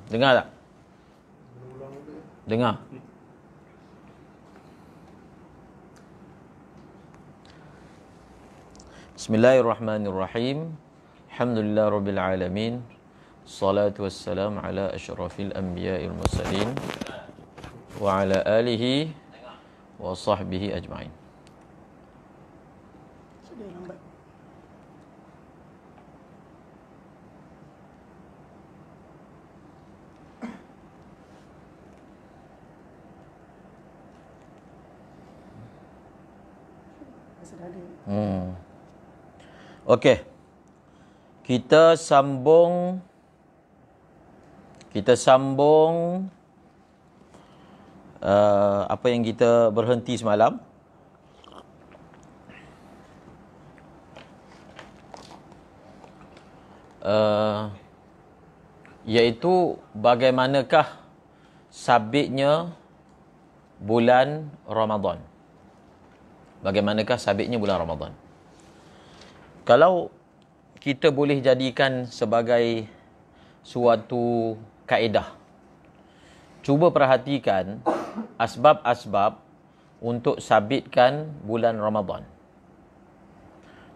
Dengar tak? Dengar. Bismillahirrahmanirrahim. Alhamdulillah rabbil alamin. Salatu wassalam ala asyrafil anbiya'il mursalin wa ala alihi wa sahbihi ajma'in. Okey. Kita sambung apa yang kita berhenti semalam. Iaitu bagaimanakah sabitnya bulan Ramadan. Bagaimanakah sabitnya bulan Ramadan. Kalau kita boleh jadikan sebagai suatu kaedah, cuba perhatikan asbab-asbab untuk sabitkan bulan Ramadan.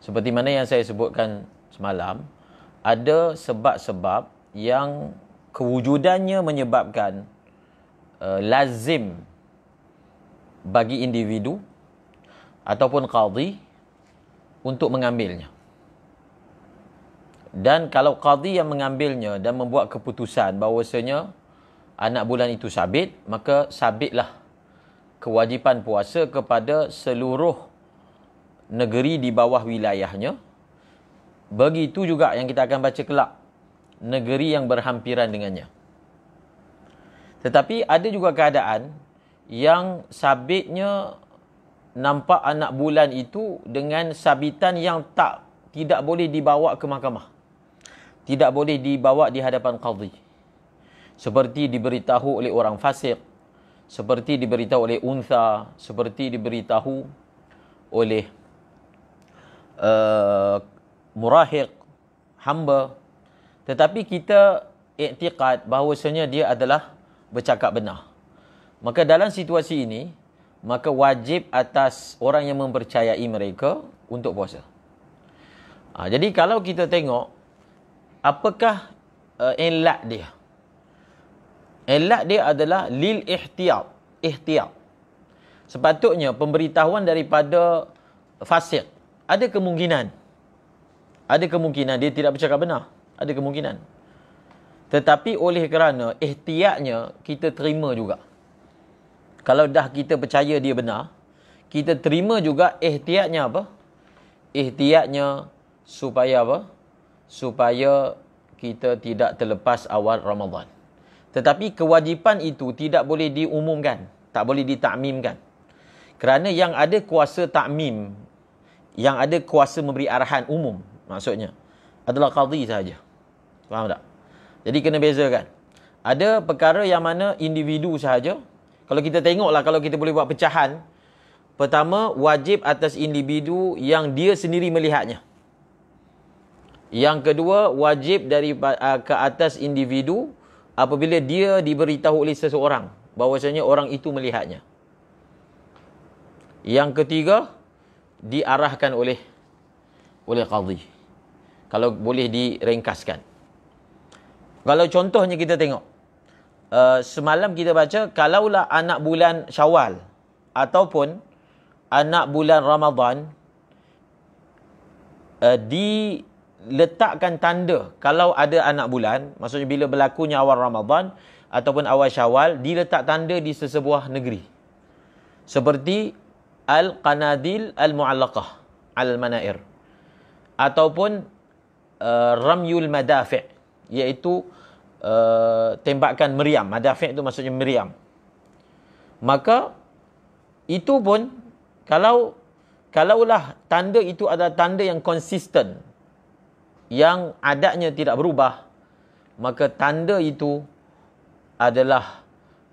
Seperti mana yang saya sebutkan semalam, ada sebab-sebab yang kewujudannya menyebabkan lazim bagi individu ataupun qadhi untuk mengambilnya. Dan kalau qadhi yang mengambilnya dan membuat keputusan bahawasanya anak bulan itu sabit, maka sabitlah kewajipan puasa kepada seluruh negeri di bawah wilayahnya. Begitu juga yang kita akan baca kelak, negeri yang berhampiran dengannya. Tetapi ada juga keadaan yang sabitnya nampak anak bulan itu dengan sabitan yang tidak boleh dibawa ke mahkamah. Tidak boleh dibawa di hadapan qadhi. Seperti diberitahu oleh orang fasik, seperti diberitahu oleh untha, seperti diberitahu oleh murahiq, hamba. Tetapi kita iktiqad bahawasanya dia adalah bercakap benar. Maka dalam situasi ini, maka wajib atas orang yang mempercayai mereka untuk puasa. Jadi kalau kita tengok, apakah ilat dia? Ilat dia adalah lil ihtiyat. Sepatutnya pemberitahuan daripada fasik. Ada kemungkinan dia tidak bercakap benar. Ada kemungkinan. Tetapi oleh kerana ihtiyatnya, kita terima juga. Kalau dah kita percaya dia benar, kita terima juga ihtiyatnya apa? Ihtiyatnya supaya apa? Supaya kita tidak terlepas awal Ramadan. Tetapi kewajipan itu tidak boleh diumumkan, tak boleh ditakmimkan. Kerana yang ada kuasa takmim, yang ada kuasa memberi arahan umum, maksudnya adalah qadhi sahaja. Faham tak? Jadi kena bezakan. Ada perkara yang mana individu sahaja. Kalau kita tengoklah, kalau kita boleh buat pecahan, pertama, wajib atas individu yang dia sendiri melihatnya. Yang kedua, wajib ke atas individu apabila dia diberitahu oleh seseorang bahawasanya orang itu melihatnya. Yang ketiga, diarahkan oleh qadhi. Kalau boleh diringkaskan. Kalau contohnya kita tengok, semalam kita baca, kalaulah anak bulan Syawal ataupun anak bulan Ramadan diletakkan tanda, kalau ada anak bulan, maksudnya bila berlakunya awal Ramadan ataupun awal Syawal, diletak tanda di sesebuah negeri. Seperti Al-Qanadil Al-Mu'allaqah Al-Manair, ataupun Ramyul Madafi', iaitu tembakan meriam. Madafi' itu maksudnya meriam. Maka itu pun, kalaulah tanda itu adalah tanda yang konsisten, yang adatnya tidak berubah, maka tanda itu adalah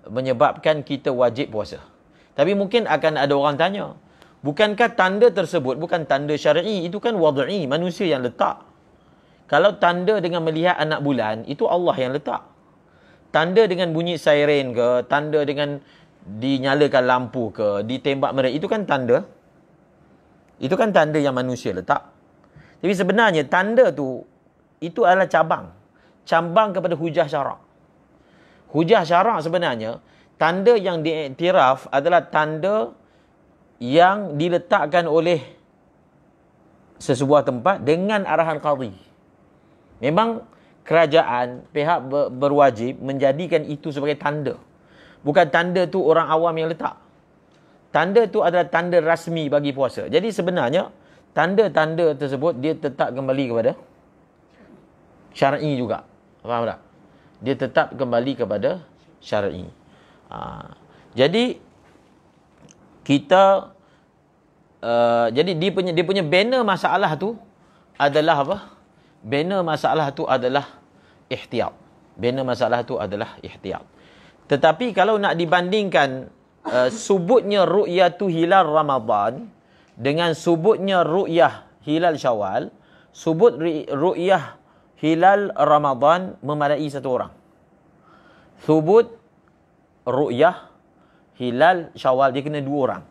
menyebabkan kita wajib puasa. Tapi mungkin akan ada orang tanya, bukankah tanda tersebut bukan tanda syar'i, itu kan wad'i, manusia yang letak. Kalau tanda dengan melihat anak bulan, itu Allah yang letak. tanda dengan bunyi siren ke, tanda dengan dinyalakan lampu ke, ditembak mereka, itu kan tanda. Itu kan tanda yang manusia letak. Tapi sebenarnya tanda tu, itu adalah cabang. Cabang kepada hujah syarak. Hujah syarak sebenarnya, tanda yang diiktiraf adalah tanda yang diletakkan oleh sesebuah tempat dengan arahan qadhi. Memang kerajaan, pihak berwajib menjadikan itu sebagai tanda. Bukan tanda tu orang awam yang letak. Tanda tu adalah tanda rasmi bagi puasa. Jadi sebenarnya, tanda-tanda tersebut dia tetap kembali kepada syar'i juga. Faham tak? Dia tetap kembali kepada syar'i. Jadi kita jadi dia punya banner masalah tu adalah apa? Banner masalah tu adalah ihtiyat. Banner masalah tu adalah ihtiyat. Tetapi kalau nak dibandingkan subutnya ru'yatu hilal Ramadan dengan subutnya ru'yah hilal Syawal, subut ru'yah hilal Ramadan memadai satu orang. Subut ru'yah hilal Syawal dia kena 2 orang.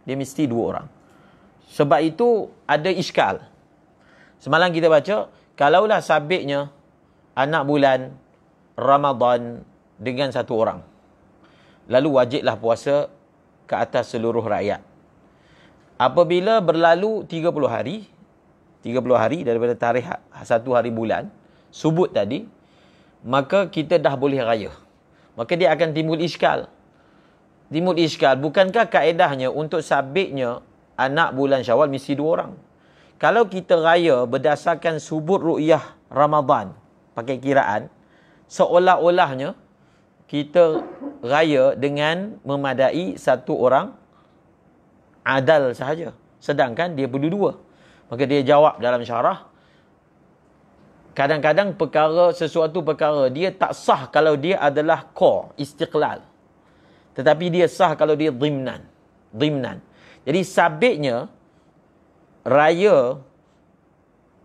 Dia mesti 2 orang. Sebab itu ada iskal. Semalam kita baca, kalaulah sabitnya anak bulan Ramadan dengan 1 orang, lalu wajiblah puasa ke atas seluruh rakyat. Apabila berlalu 30 hari daripada tarikh 1 hari bulan, subut tadi, maka kita dah boleh raya. Maka dia akan timbul iskal. Bukankah kaedahnya untuk sabitnya anak bulan Syawal mesti 2 orang? Kalau kita raya berdasarkan subut ru'yah Ramadan, pakai kiraan, seolah-olahnya kita raya dengan memadai 1 orang adal sahaja. Sedangkan dia perlu 2. Maka dia jawab dalam syarah, kadang-kadang sesuatu perkara dia tak sah kalau dia adalah core, istiqlal. Tetapi dia sah kalau dia dhimnan. Jadi sabitnya raya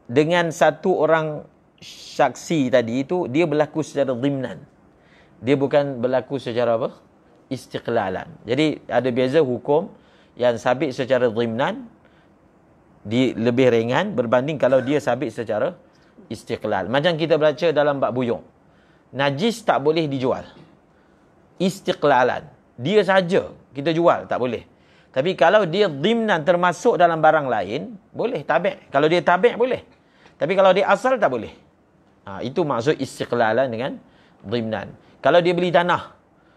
dengan 1 orang saksi tadi itu, dia berlaku secara dhimnan. Dia bukan berlaku secara apa? Istiqlalan. Jadi ada beza hukum yang sabit secara dhimnan lebih ringan berbanding kalau dia sabit secara istiqlal. Macam kita baca dalam bab buyung. Najis tak boleh dijual. Istiqlalan. Dia saja kita jual, tak boleh. Tapi kalau dia dhimnan termasuk dalam barang lain, boleh tabi'. Kalau dia tabi' boleh. Tapi kalau dia asal tak boleh. Itu maksud istiqlalan dengan dhimnan. Kalau dia beli tanah,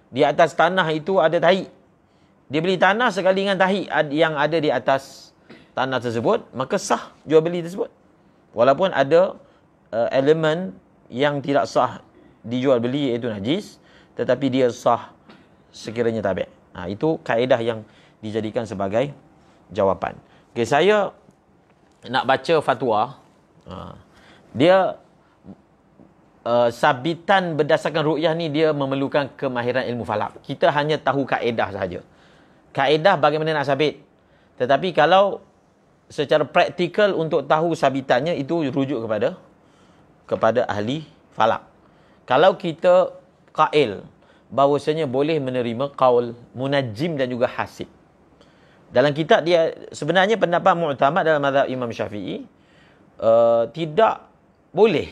di atas tanah itu ada tahi. Dia beli tanah sekali dengan tahi yang ada di atas tanah tersebut, maka sah jual beli tersebut. Walaupun ada elemen yang tidak sah dijual beli, iaitu najis, tetapi dia sah sekiranya tabi'. Itu kaedah yang dijadikan sebagai jawapan. Okay, saya nak baca fatwa. Dia sabitan berdasarkan ru'yah ni dia memerlukan kemahiran ilmu falak. Kita hanya tahu kaedah sahaja. Kaedah bagaimana nak sabit. Tetapi kalau secara praktikal untuk tahu sabitannya, itu rujuk kepada ahli falak. Kalau kita qail bahawasanya boleh menerima qaul munajjim dan juga hasib. Dalam kitab dia sebenarnya pendapat mu'tamad dalam mazhab Imam Syafi'i, tidak boleh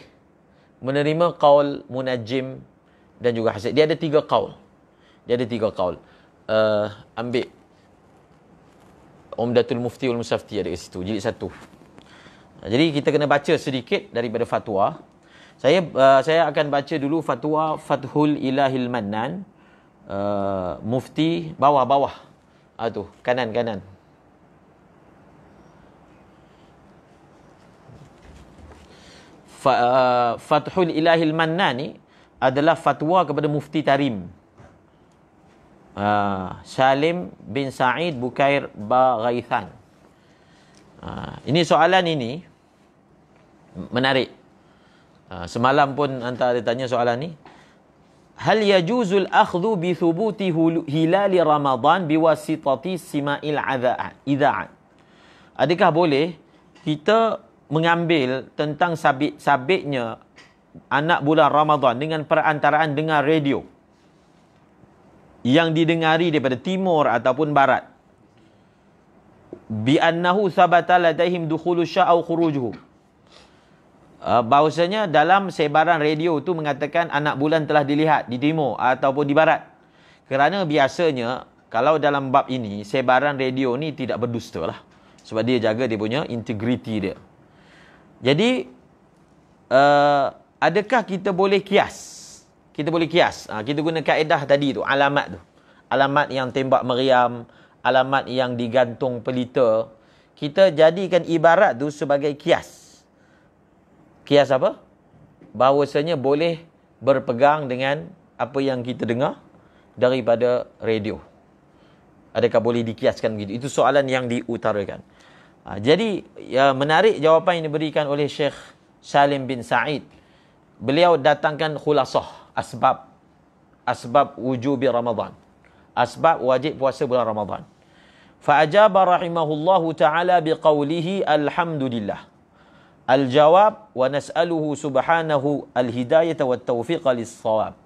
menerima qaul munajjim dan juga hasib. Dia ada 3 qaul. Ambil Umdatul Mufti wal Musafti ada kat situ, jilid 1. Jadi kita kena baca sedikit daripada fatwa. Saya akan baca dulu fatwa Fathul Ilahil Mannan, Mufti bawah. Tu, kanan. Fathul Ilahil Mannan ni adalah fatwa kepada Mufti Tarim, Salim bin Sa'id Bukair Baghaithan. Ini soalan ini menarik. Semalam pun antara dia tanya soalan ni. Hal yajuzul akhdhu bi thubuti hilali Ramadan biwasitati sima'il idza'at. Adakah boleh kita mengambil tentang sabitnya anak bulan Ramadan dengan perantaraan dengar radio yang didengari daripada timur ataupun barat, bi annahu sabata ladaihim dukhulu sya' au khurujuhu, bahawasanya dalam sebaran radio tu mengatakan anak bulan telah dilihat di timur ataupun di barat. Kerana biasanya kalau dalam bab ini sebaran radio ni tidak berdusta lah, sebab dia jaga dia punya integriti dia. Jadi adakah kita boleh kias? Kita boleh kias. Kita guna kaedah tadi tu, alamat tu. Alamat yang tembak meriam, alamat yang digantung pelita. Kita jadikan ibarat tu sebagai kias. Kias apa? Bahawasanya boleh berpegang dengan apa yang kita dengar daripada radio. Adakah boleh dikiaskan begitu? Itu soalan yang diutarakan. Jadi menarik jawapan yang diberikan oleh Syekh Salim bin Sa'id. Beliau datangkan khulasah asbab wujubi Ramadan. Asbab wajib puasa bulan Ramadan. Fa'ajaba rahimahullahu ta'ala biqawlihi alhamdulillah. Al-jawab wa nas'aluhu subhanahu al-hidayata wa tawfiqa lis-shawab.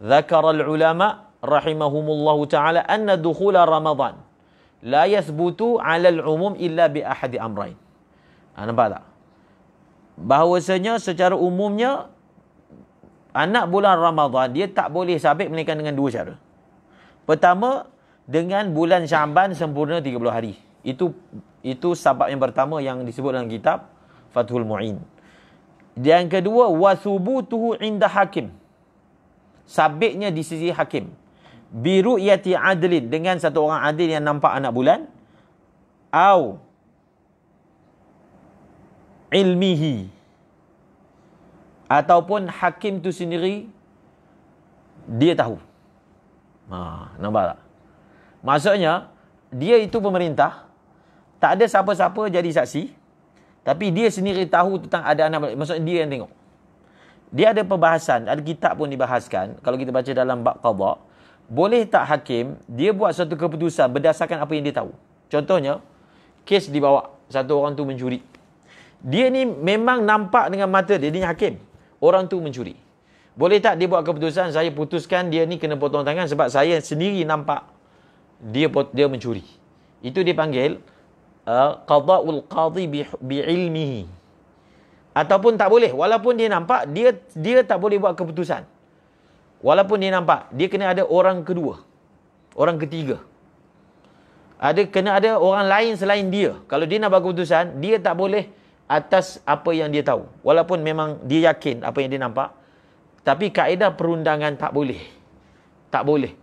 Dzakara al-ulama rahimahumullahu ta'ala anna dukhula Ramadan la yathbutu 'ala al-umum illa bi ahadi amrayn. Nampak tak? Bahawasanya secara umumnya anak bulan Ramadan dia tak boleh sabit melainkan dengan dua cara. Pertama, dengan bulan Syaban sempurna 30 hari. Itu sebab yang pertama yang disebut dalam kitab Fathul Mu'in. Yang kedua, wa thubutuhu 'inda hakim. Sabitnya di sisi hakim. Bi ru'yati adlin, dengan satu orang adil yang nampak anak bulan, au ilmihi, ataupun hakim tu sendiri dia tahu. Nampak tak? Maksudnya dia itu pemerintah, tak ada siapa-siapa jadi saksi, tapi dia sendiri tahu tentang ada anak bulan. Maksudnya dia yang tengok. Dia ada perbahasan, ada kitab pun dibahaskan. Kalau kita baca dalam bab qada, boleh tak hakim dia buat satu keputusan berdasarkan apa yang dia tahu. Contohnya, kes dibawa satu orang tu mencuri. Dia ni memang nampak dengan mata dia, dia hakim. Orang tu mencuri. Boleh tak dia buat keputusan, saya putuskan dia ni kena potong tangan sebab saya sendiri nampak dia mencuri. Itu dipanggil qada'ul qadhi bi ilmihi. Ataupun tak boleh, walaupun dia nampak, dia tak boleh buat keputusan. Walaupun dia nampak, dia kena ada orang kedua, orang ketiga. Kena ada orang lain selain dia. Kalau dia nak buat keputusan, dia tak boleh atas apa yang dia tahu. Walaupun memang dia yakin apa yang dia nampak, tapi kaedah perundangan tak boleh. Tak boleh.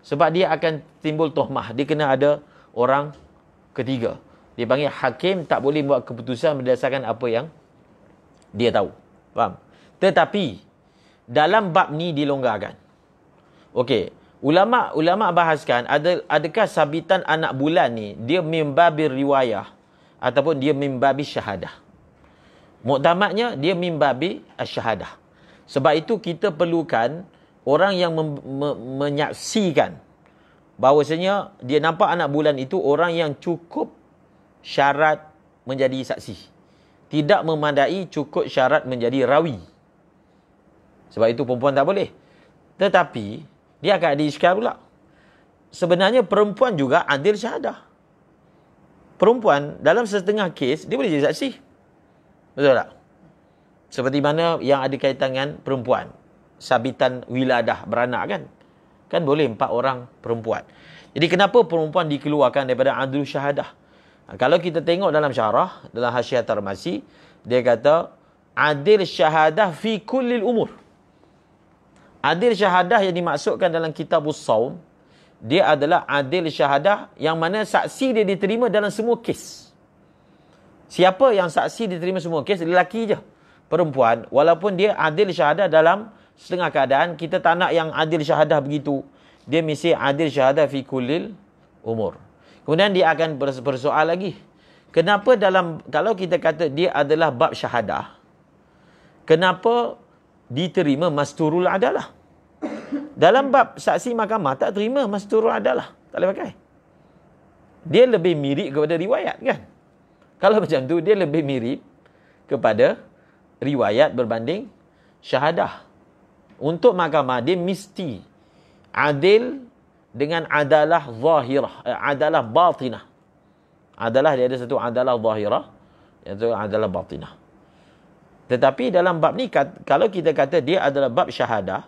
Sebab dia akan timbul tuhmah. Dia kena ada orang ketiga. Dia panggil hakim, tak boleh buat keputusan berdasarkan apa yang dia tahu. Faham? Tetapi dalam bab ni dilonggarkan. Okey, ulama bahaskan adakah sabitan anak bulan ni dia mimbabi riwayah ataupun dia mimbabi syahadah. Muktamadnya dia mimbabi syahadah. Sebab itu kita perlukan orang yang menyaksikan bahawasanya dia nampak anak bulan itu orang yang cukup syarat menjadi saksi. Tidak memadai cukup syarat menjadi rawi. Sebab itu perempuan tak boleh. Tetapi dia akan ada iskal pula. Sebenarnya perempuan juga adil syahadah. Perempuan dalam setengah kes dia boleh jadi saksi. Betul tak? Seperti mana yang ada kaitan dengan perempuan. Sabitan wiladah, beranak kan? Kan boleh 4 orang perempuan. Jadi kenapa perempuan dikeluarkan daripada adil syahadah? Kalau kita tengok dalam syarah, dalam Hasyiah Tarmasi, dia kata adil syahadah fi kullil umur. Adil syahadah yang dimaksudkan dalam kitabus saum, dia adalah adil syahadah yang mana saksi dia diterima dalam semua kes. Siapa yang saksi diterima semua kes? Lelaki je. Perempuan, walaupun dia adil syahadah dalam setengah keadaan, kita tak nak yang adil syahadah begitu. Dia mesti adil syahadah fi kullil umur. Kemudian dia akan bersoal lagi. Kenapa kalau kita kata dia adalah bab syahadah, kenapa diterima masturul adalah? Dalam bab saksi mahkamah tak terima masturul adalah. Tak boleh pakai. Dia lebih mirip kepada riwayat kan? Kalau macam tu, dia lebih mirip kepada riwayat berbanding syahadah. Untuk mahkamah, dia mesti adil dengan adalah zahirah, adalah batinah. Adalah dia ada satu adalah zahirah, iaitu adalah batinah. Tetapi dalam bab ni, kalau kita kata dia adalah bab syahadah,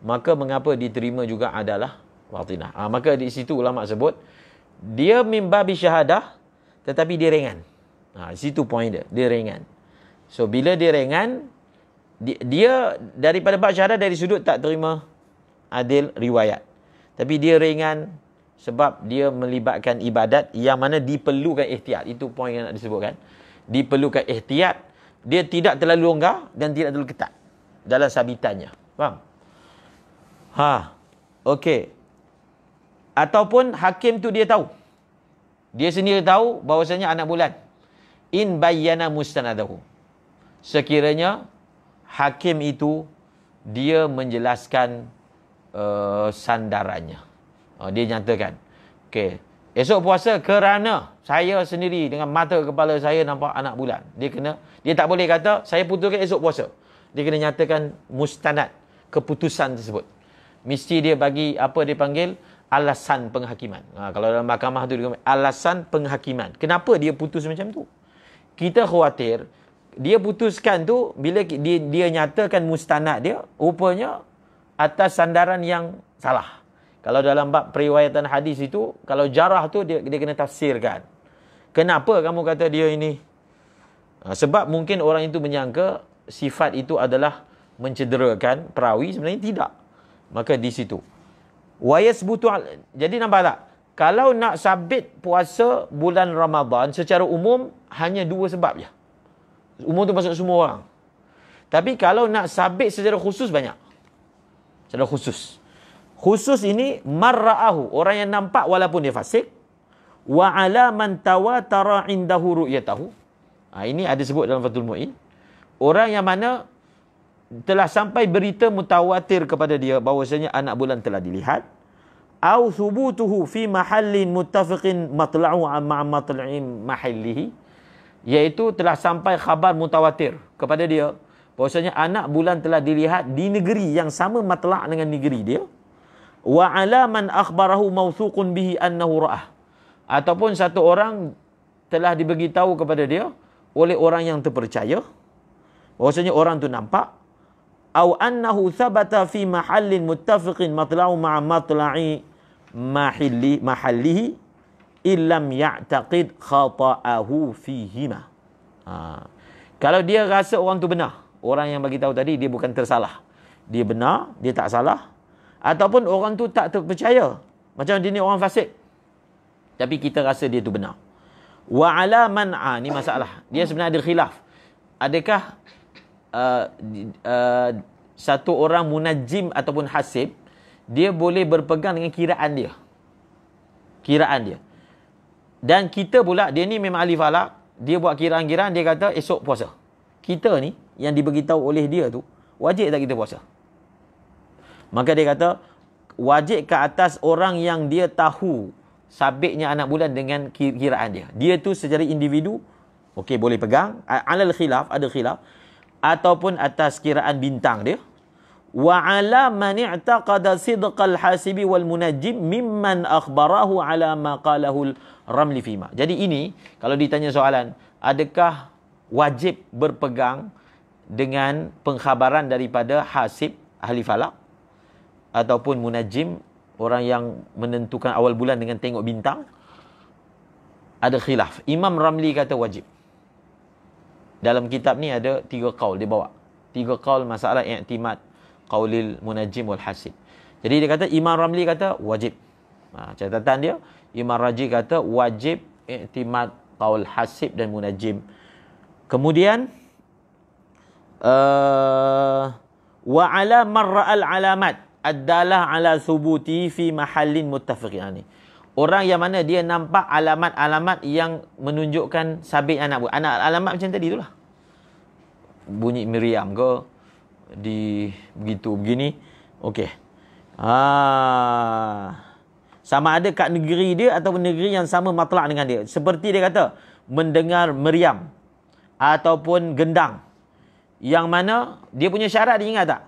maka mengapa diterima juga adalah batinah? Maka di situ ulama sebut, dia mimbabi syahadah, tetapi dia ringan. Di situ point dia, dia ringan. So, bila dia ringan, dia daripada bab syahadah dari sudut tak terima adil riwayat. Tapi dia ringan sebab dia melibatkan ibadat yang mana diperlukan ihtiyat. Itu poin yang nak disebutkan. Diperlukan ihtiyat. Dia tidak terlalu longgar dan tidak terlalu ketat dalam sabitannya. Faham? Okey. Ataupun hakim tu dia tahu. Dia sendiri tahu bahawasanya anak bulan. In bayyana mustanadahu. Sekiranya hakim itu dia menjelaskan sandarannya. Dia nyatakan, okey, esok puasa kerana saya sendiri dengan mata kepala saya nampak anak bulan. Dia tak boleh kata saya putuskan esok puasa. Dia kena nyatakan mustanad, keputusan tersebut. Mesti dia bagi apa dia panggil alasan penghakiman. Kalau dalam mahkamah tu dia alasan penghakiman. Kenapa dia putus macam tu? Kita khawatir dia putuskan tu bila dia nyatakan mustanad dia, rupanya atas sandaran yang salah. Kalau dalam bab periwayatan hadis itu, kalau jarah tu dia kena tafsirkan. Kenapa kamu kata dia ini? Sebab mungkin orang itu menyangka sifat itu adalah mencederakan perawi, sebenarnya tidak. Maka di situ. Jadi nampak tak? Kalau nak sabit puasa bulan Ramadan secara umum hanya dua sebab je. Umum tu masuk semua orang. Tapi kalau nak sabit secara khusus banyak. Secara khusus. Khusus ini marra'ahu, orang yang nampak walaupun dia fasik, wa ala man tawatara indahu ru'yatahu. Ini ada sebut dalam Fathul Mu'in. Orang yang mana telah sampai berita mutawatir kepada dia bahawasanya anak bulan telah dilihat, au thubutuhu fi mahallin muttafiqin matla'u ma'a matla'in mahallihi, iaitu telah sampai khabar mutawatir kepada dia bahawasanya anak bulan telah dilihat di negeri yang sama matla' dengan negeri dia. Wa ala man akhbarahu mawthuqun bihi annahu ra'ah, ataupun satu orang telah diberitahu kepada dia oleh orang yang terpercaya bahawasanya orang tu nampak, au annahu thabata fi mahallin muttafiqin matla'u ma'a matla'i mahallihi illam ya'taqid khata'ahu fihima. Kalau dia rasa orang tu benar, orang yang bagi tahu tadi dia bukan tersalah, dia benar, dia tak salah, ataupun orang tu tak terpercaya, macam dia ni orang fasik, tapi kita rasa dia tu benar. Wa ala man ni masalah. Dia sebenarnya ada khilaf. Adakah satu orang munajjim ataupun hasib dia boleh berpegang dengan kiraan dia? Kiraan dia. Dan kita pula, dia ni memang ahli falak, dia buat kiraan-kiraan, dia kata esok puasa. Kita ni yang diberitahu oleh dia tu, wajib tak kita puasa? Maka dia kata wajib ke atas orang yang dia tahu sabitnya anak bulan dengan kiraan dia. Dia tu secara individu, okey boleh pegang. Alal khilaf, ada khilaf. Ataupun atas kiraan bintang dia. Wa ala man i'taqada sidqal hasibi wal munajjim mimman akhbarahu ala ma qalahu ramli fima. Jadi ini, kalau ditanya soalan, adakah wajib berpegang dengan pengkhabaran daripada hasib, ahli falak, ataupun munajjim, orang yang menentukan awal bulan dengan tengok bintang? Ada khilaf. Imam Ramli kata wajib. Dalam kitab ni ada 3 qaul dia bawa. 3 qaul masalah i'timad qaulil munajjim wal hasib. Jadi dia kata, Imam Ramli kata wajib. Catatan dia, Imam Raji kata wajib i'timad qaul hasib dan munajjim. Kemudian wa ala marra'al alamat ad-dalah ala thubuti fi mahallin muttafiqin. Orang yang mana dia nampak alamat-alamat yang menunjukkan sabit anak bulan. Alamat macam tadi itulah. Bunyi meriam ke, di begitu begini. Okey. Sama ada kat negeri dia ataupun negeri yang sama matlak dengan dia. Seperti dia kata mendengar meriam ataupun gendang Yang mana dia punya syarat, dia ingat tak?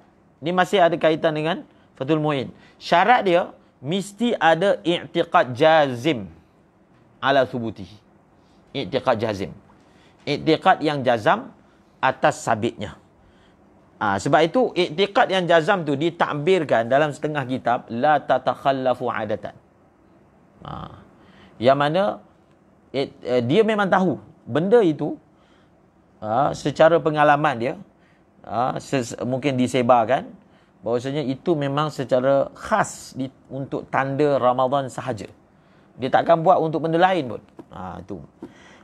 Ini masih ada kaitan dengan Fathul Mu'in. Syarat dia mesti ada i'tiqad jazim ala thubutihi. I'tiqad jazim. I'tiqad yang jazam atas sabitnya. Sebab itu i'tiqad yang jazam tu ditakbirkan dalam setengah kitab la tatakhallafu adatan. Yang mana dia memang tahu benda itu secara pengalaman dia mungkin disebarkan bahawasanya itu memang secara khas untuk tanda Ramadan sahaja. Dia takkan buat untuk benda lain pun. Itu.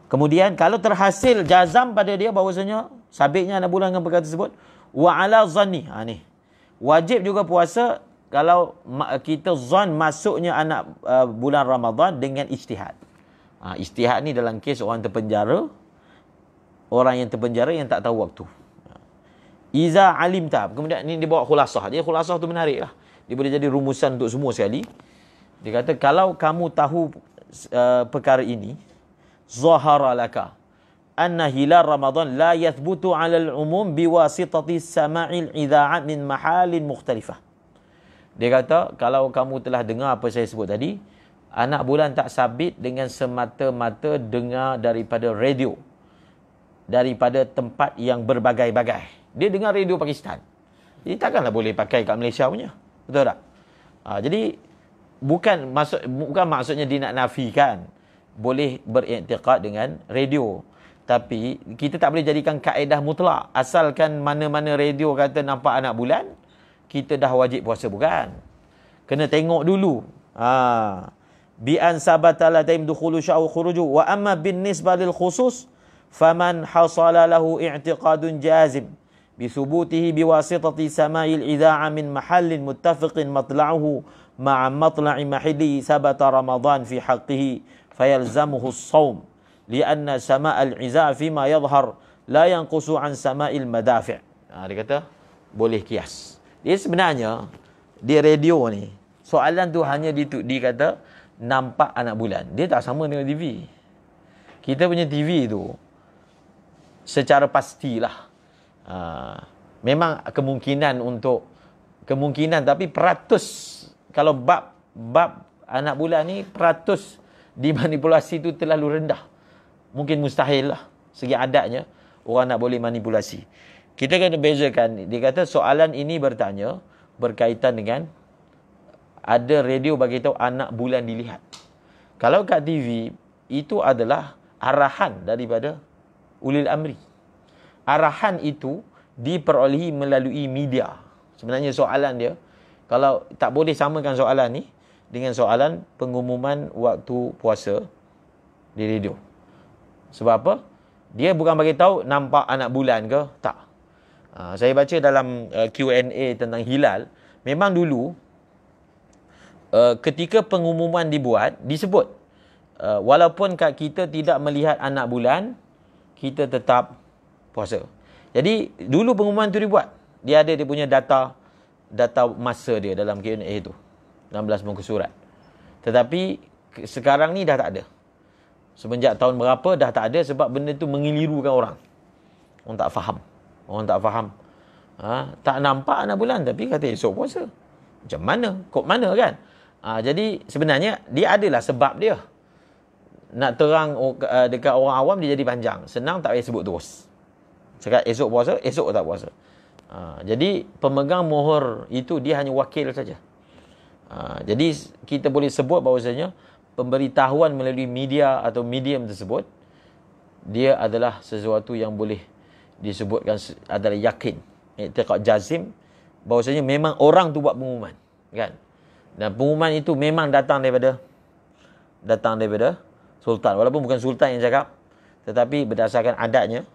Kemudian kalau terhasil jazam pada dia bahawasanya sabitnya anak bulan dengan perkara tersebut, wa ala zanni. Ni. Wajib juga puasa kalau kita zan masuknya anak bulan Ramadan dengan ijtihad. Ijtihad ni dalam kes orang terpenjara, orang yang terpenjara yang tak tahu waktu. Iza alim tab. Kemudian ni dia bawa khulasah. Dia khulasah tu menarik lah. Dia boleh jadi rumusan untuk semua sekali. Dia kata kalau kamu tahu perkara ini, zahara laka anna hilal Ramadan la yathbutu 'ala al-umum biwasitati sama'il idha'at min mahalin mukhtalifah. Dia kata kalau kamu telah dengar apa saya sebut tadi, anak bulan tak sabit dengan semata-mata dengar daripada radio, daripada tempat yang berbagai-bagai. Dia dengar radio Pakistan. Jadi takkanlah boleh pakai kat Malaysia punya. Betul tak? Jadi bukan maksudnya dia nak nafikan boleh beriktikad dengan radio. Tapi kita tak boleh jadikan kaedah mutlak. Asalkan mana-mana radio kata nampak anak bulan, kita dah wajib puasa, bukan. Kena tengok dulu. Bi an sabata la taim dukhulu sya'u khuruju wa amma bin nisbah lil khusus faman hasala lahu i'tiqadun jazim bi thubutihi bi wasitati sama'il idha'a min mahallin muttafiqin matla'uhu ma'a matla'i mahilli sabata Ramadan fi haqqihi fayalzamuhu as-sawm lianna sama'al iza' fima yadhhar la yanqusu an sama'il madafi'. Dia kata boleh kias. Dia sebenarnya dia radio ni soalan tu hanya dikata nampak anak bulan. Dia tak sama dengan TV. Kita punya TV tu secara pastilah memang kemungkinan tapi peratus kalau bab anak bulan ni peratus dimanipulasi tu terlalu rendah. Mungkin mustahil lah segi adatnya orang nak boleh manipulasi. Kita kena bezakan. Dia kata soalan ini bertanya berkaitan dengan ada radio bagi tahu anak bulan dilihat. Kalau kat TV itu adalah arahan daripada ulil amri. Arahan itu diperolehi melalui media. Sebenarnya soalan dia kalau tak boleh samakan soalan ni dengan soalan pengumuman waktu puasa di radio. Sebab apa? Dia bukan bagi tahu nampak anak bulan ke tak. Saya baca dalam Q&A tentang hilal, memang dulu ketika pengumuman dibuat, disebut walaupun kita tidak melihat anak bulan, kita tetap puasa. Jadi dulu pengumuman tu dibuat, dia ada dia punya data masa dia dalam Q&A tu 16 muka surat. Tetapi sekarang ni dah tak ada. Semenjak tahun berapa dah tak ada sebab benda tu mengelirukan orang. Orang tak faham. Tak nampak anak bulan tapi kata esok puasa. Macam mana? Kok mana kan? Jadi sebenarnya dia adalah sebab dia. Nak terang dekat orang awam dia jadi panjang. Senang tak payah sebut terus. Cakap esok puasa, esok tak puasa. Jadi pemegang mohor itu dia hanya wakil saja. Jadi kita boleh sebut bahawasanya pemberitahuan melalui media atau medium tersebut dia adalah sesuatu yang boleh disebutkan adalah yakin, i'tiqad jazim bahawasanya memang orang tu buat pengumuman, kan? Dan pengumuman itu memang datang daripada sultan, walaupun bukan sultan yang cakap, tetapi berdasarkan adatnya,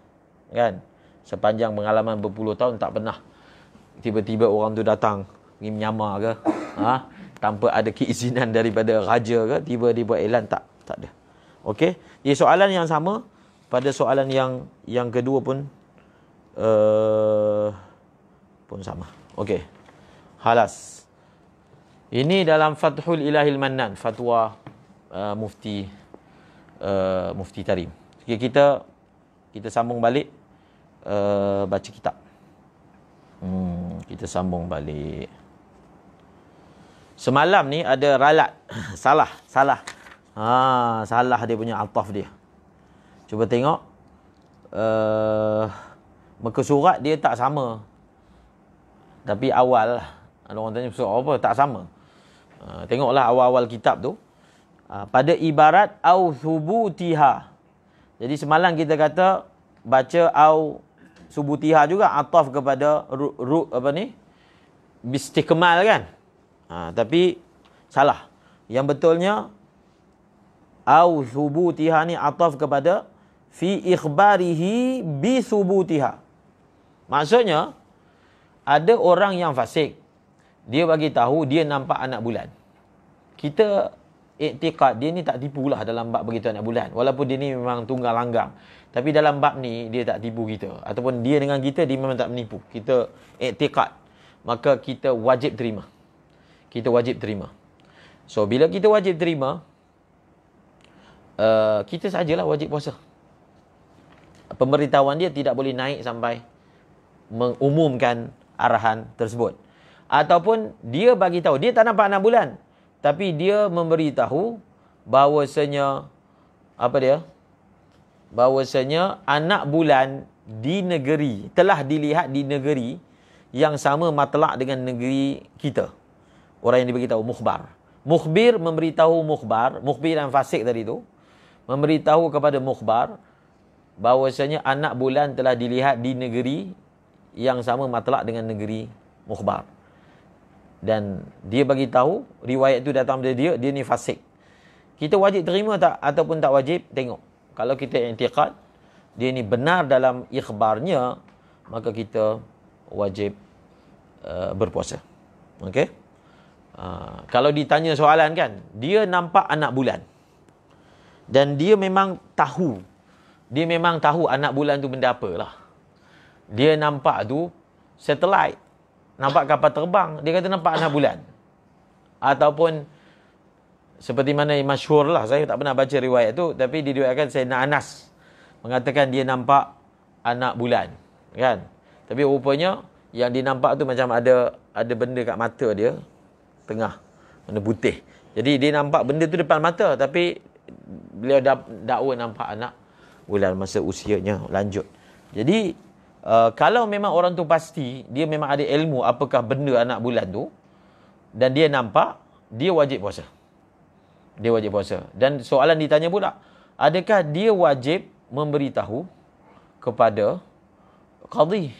kan? Sepanjang pengalaman berpuluh tahun tak pernah tiba-tiba orang tu datang pergi menyamar ke, tanpa ada keizinan daripada raja ke, tiba dia buat iklan, tak ada. Okey, jadi soalan yang sama pada soalan yang kedua pun sama. Okey. Halas. Ini dalam Fathul Ilahil Mannan, fatwa Mufti Tarim. Kita sambung balik baca kitab. Kita sambung balik. Semalam ni ada ralat. Salah. Salah dia punya ataf dia. Cuba tengok. Muka surat dia tak sama. Tapi awal lah. Ada orang tanya surat apa? Tak sama. Tengoklah awal-awal kitab tu. Pada ibarat au thubutiha. Jadi semalam kita kata baca au subutiha juga ataf kepada bistikmal kan. Tapi salah. Yang betulnya au subutiha ni ataf kepada fi ikhbarihi bi subutiha. Maksudnya ada orang yang fasik. Dia bagi tahu dia nampak anak bulan. Kita iktikad dia ni tak tipulah dalam bab begitu anak bulan. Walaupun dia ni memang tunggal langgang. Tapi dalam bab ni dia tak tipu kita. Ataupun dia dengan kita dia memang tak menipu. Kita iktikad. Maka kita wajib terima. Kita wajib terima. So bila kita wajib terima, kita sajalah wajib puasa. Pemberitahuan dia tidak boleh naik sampai mengumumkan arahan tersebut. Ataupun dia bagi tahu dia tak nampak anak bulan. Tapi dia memberitahu bahawasanya bahawasanya anak bulan di negeri telah dilihat di negeri yang sama matlak dengan negeri kita. Orang yang diberitahu mukhbar. Mukhbir memberitahu mukhbar, mukhbir yang fasik tadi tu memberitahu kepada mukhbar bahawasanya anak bulan telah dilihat di negeri yang sama matlak dengan negeri mukhbar. Dan dia bagi tahu riwayat itu datang dari dia ni fasik. Kita wajib terima tak ataupun tak wajib? Tengok. Kalau kita i'tiqad dia ni benar dalam ikhbarnya, maka kita wajib berpuasa. Okey? Kalau ditanya soalan kan, dia nampak anak bulan. Dan dia memang tahu. Dia memang tahu anak bulan tu benda apalah. Dia nampak tu satellite. Nampak kapal terbang, dia kata nampak anak bulan. Ataupun seperti mana yang masyhur lah, saya tak pernah baca riwayat tu, tapi diriwayatkan Sayyidina Anas mengatakan dia nampak anak bulan, kan? Tapi rupanya yang dia nampak tu macam ada benda kat mata dia, tengah, benda putih. Jadi dia nampak benda tu depan mata, tapi beliau dakwa nampak anak bulan masa usianya lanjut. Jadi kalau memang orang tu pasti, dia memang ada ilmu apakah benda anak bulan tu, dan dia nampak, dia wajib puasa. Dia wajib puasa. Dan soalan ditanya pula, adakah dia wajib memberitahu kepada qadhi?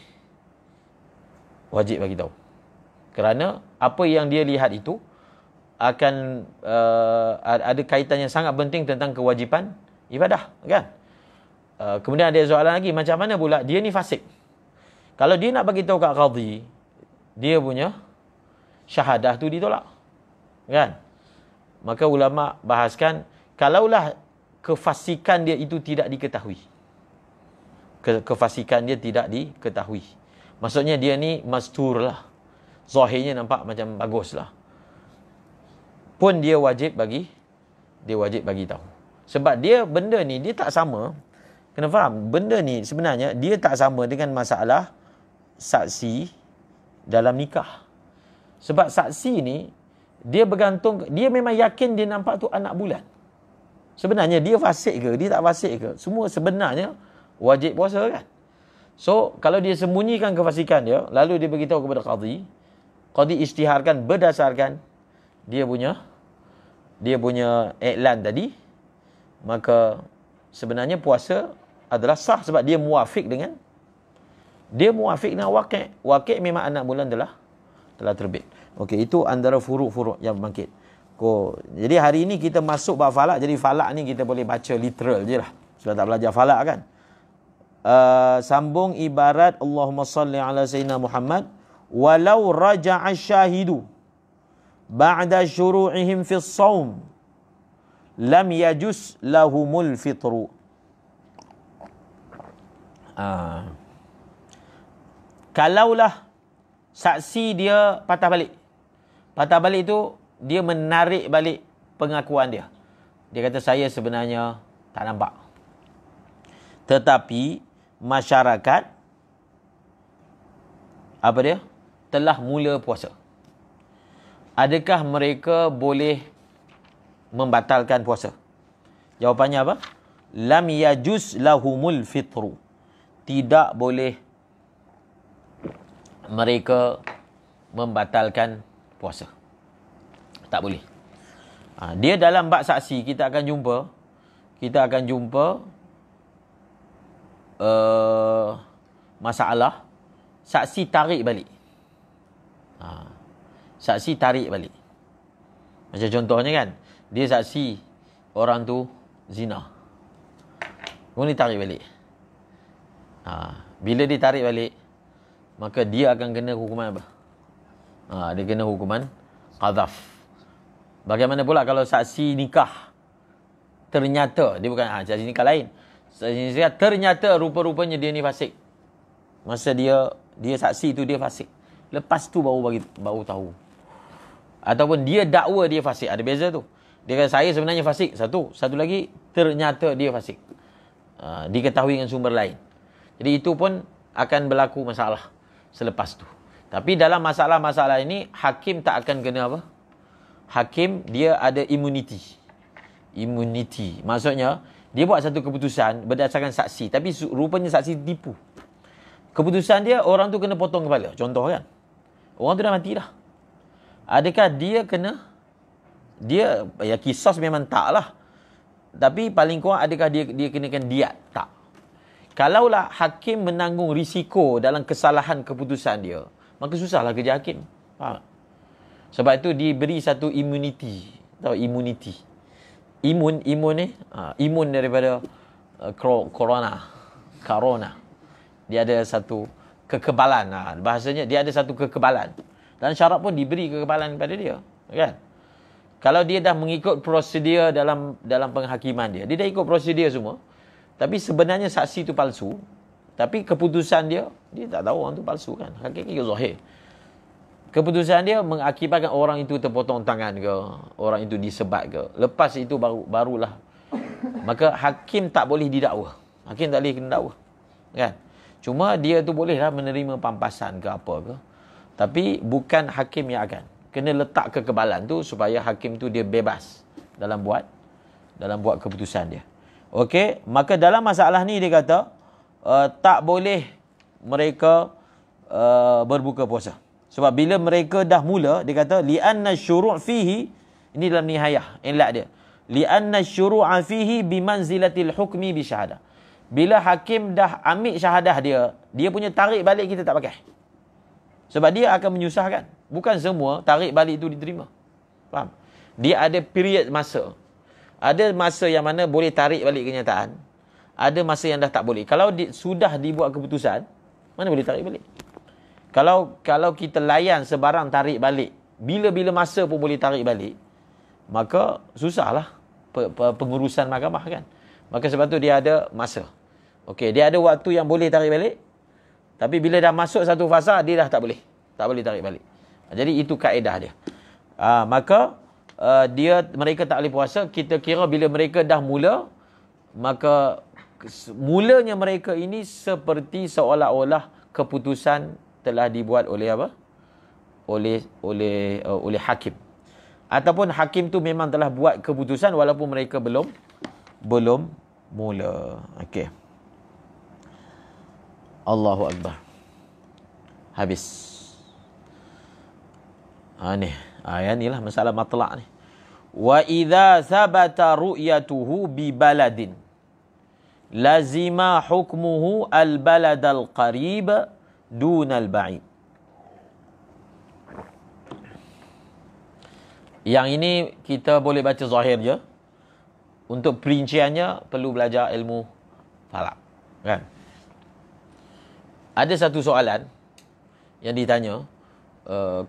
Wajib bagi tahu. Kerana apa yang dia lihat itu akan ada kaitan yang sangat penting tentang kewajipan ibadah, kan? Kemudian ada soalan lagi, macam mana pula dia ni fasik? Kalau dia nak bagi tahu kat qadhi, dia punya syahadah tu ditolak, kan? Maka ulama bahaskan, kalaulah kefasikan dia itu tidak diketahui, kefasikan dia tidak diketahui, maksudnya dia ni mastur lah, zahirnya nampak macam bagus lah, pun dia wajib bagi tahu. Sebab dia benda ni dia tak sama. Kena faham, benda ni sebenarnya dia tak sama dengan masalah saksi dalam nikah. Sebab saksi ni dia bergantung, dia memang yakin dia nampak tu anak bulan. Sebenarnya dia fasik ke, dia tak fasik ke, semua sebenarnya wajib puasa, kan? So kalau dia sembunyikan kefasikan dia, lalu dia beritahu kepada qadhi, qadhi isytiharkan berdasarkan dia punya iklan tadi, maka sebenarnya puasa adalah sah sebab dia muafik dengan waqi'. Waqi' memang anak bulan telah terbit. Okey, itu antara furuk-furuk yang bangkit. Jadi hari ini kita masuk bab falak. Jadi falak ni kita boleh baca literal je lah. Sudah tak belajar falak kan? Sambung ibarat Allahumma salli ala Sayyidina Muhammad. Walau raja'a syahidu ba'da syuru'ihim fis sawm lam yajus lahumul fitru. Kalaulah saksi dia patah balik. Patah balik itu dia menarik balik pengakuan dia. Dia kata saya sebenarnya tak nampak. Tetapi masyarakat Apa dia? Telah mula puasa. Adakah mereka boleh membatalkan puasa? Jawapannya apa? Lam yajuz lahumul fitru. Tidak boleh mereka membatalkan puasa. Tak boleh. Dia dalam bab saksi kita akan jumpa masalah saksi tarik balik. Saksi tarik balik. Macam contohnya kan, dia saksi orang tu zina. Kemudian tarik balik. Bila dia tarik balik, maka dia akan kena hukuman apa? Dia kena hukuman qadhaf. Bagaimana pula kalau saksi nikah? Ternyata, dia bukan saksi nikah lain. Saksi nikah ternyata rupa-rupanya dia ni fasik. Masa dia saksi tu dia fasik. Lepas tu baru tahu. Ataupun dia dakwa dia fasik. Ada beza tu. Dia kata saya sebenarnya fasik. Satu lagi ternyata dia fasik. Diketahui dengan sumber lain. Jadi itu pun akan berlaku masalah selepas tu. Tapi dalam masalah-masalah ini hakim tak akan kena apa? Hakim dia ada immunity. Immunity. Maksudnya dia buat satu keputusan berdasarkan saksi, tapi rupanya saksi tipu. Keputusan dia orang tu kena potong kepala. Contoh kan. Orang tu dah mati dah. Adakah dia kena? Dia ya kisas memang tak lah. Tapi paling kurang adakah dia kenakan diat? Tak. Kalaulah hakim menanggung risiko dalam kesalahan keputusan dia, maka susahlah kerja hakim. Faham? Sebab itu diberi satu immunity. Tahu immunity? Imun ni imun daripada corona. Dia ada satu kekebalan. Bahasanya dia ada satu kekebalan. Dan syarat pun diberi kekebalan kepada dia, kan? Kalau dia dah mengikut prosedur dalam penghakiman dia dah ikut prosedur semua, tapi sebenarnya saksi tu palsu, tapi keputusan dia tak tahu orang tu palsu kan. Hakiki zahir. Keputusan dia mengakibatkan orang itu terpotong tangan ke, orang itu disebat ke. Lepas itu barulah. Maka hakim tak boleh didakwa. Hakim tak boleh kena dakwa. Kan? Cuma dia tu bolehlah menerima pampasan ke apa ke. Tapi bukan hakim yang akan. Kena letak kekebalan tu supaya hakim tu dia bebas dalam buat keputusan dia. Okey, maka dalam masalah ni dia kata tak boleh mereka berbuka puasa. Sebab bila mereka dah mula, dia kata li'anna syuru' fihi, ini dalam nihayah ilad dia. Li'anna syuru'a fihi bimanzilatil hukmi bi syahadah. Bila hakim dah ambil syahadah dia punya tarik balik kita tak pakai. Sebab dia akan menyusahkan. Bukan semua tarik balik itu diterima. Faham? Dia ada period masa. Ada masa yang mana boleh tarik balik kenyataan. Ada masa yang dah tak boleh. Kalau sudah dibuat keputusan, mana boleh tarik balik? Kalau kita layan sebarang tarik balik, bila-bila masa pun boleh tarik balik, maka susahlah pengurusan mahkamah kan. Maka sebab tu dia ada masa. Okey, dia ada waktu yang boleh tarik balik. Tapi bila dah masuk satu fasa, dia dah tak boleh tarik balik. Jadi itu kaedah dia. Maka mereka tak boleh puasa. Kita kira bila mereka dah mula, maka mulanya mereka ini seperti seolah-olah keputusan telah dibuat oleh apa? Oleh hakim. Ataupun hakim tu memang telah buat keputusan walaupun mereka belum mula. Okey. Allahu Akbar. Habis. Ni lah masalah matlaq ni. Wa idza thabata ru'yatuhu bi baladin lazima hukmuhu al balad al qarib dun al ba'id. Yang ini kita boleh baca zahir je. Untuk perinciannya perlu belajar ilmu falak, kan? Ada satu soalan yang ditanya,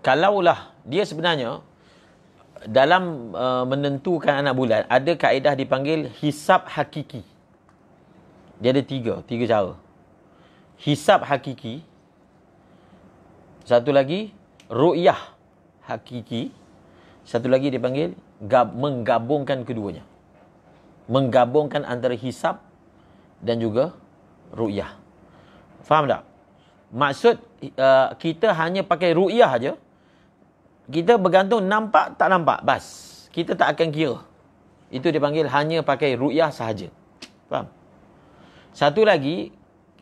kalaulah dia sebenarnya dalam menentukan anak bulan ada kaedah dipanggil hisab hakiki. Dia ada tiga cara. Hisab hakiki, satu lagi ru'yah hakiki, satu lagi dipanggil menggabungkan keduanya. Menggabungkan antara hisab dan juga ru'yah. Faham tak? Maksud kita hanya pakai ru'yah aja. Kita bergantung nampak tak nampak, bas. Kita tak akan kira. Itu dipanggil hanya pakai ru'yah sahaja. Faham? Satu lagi,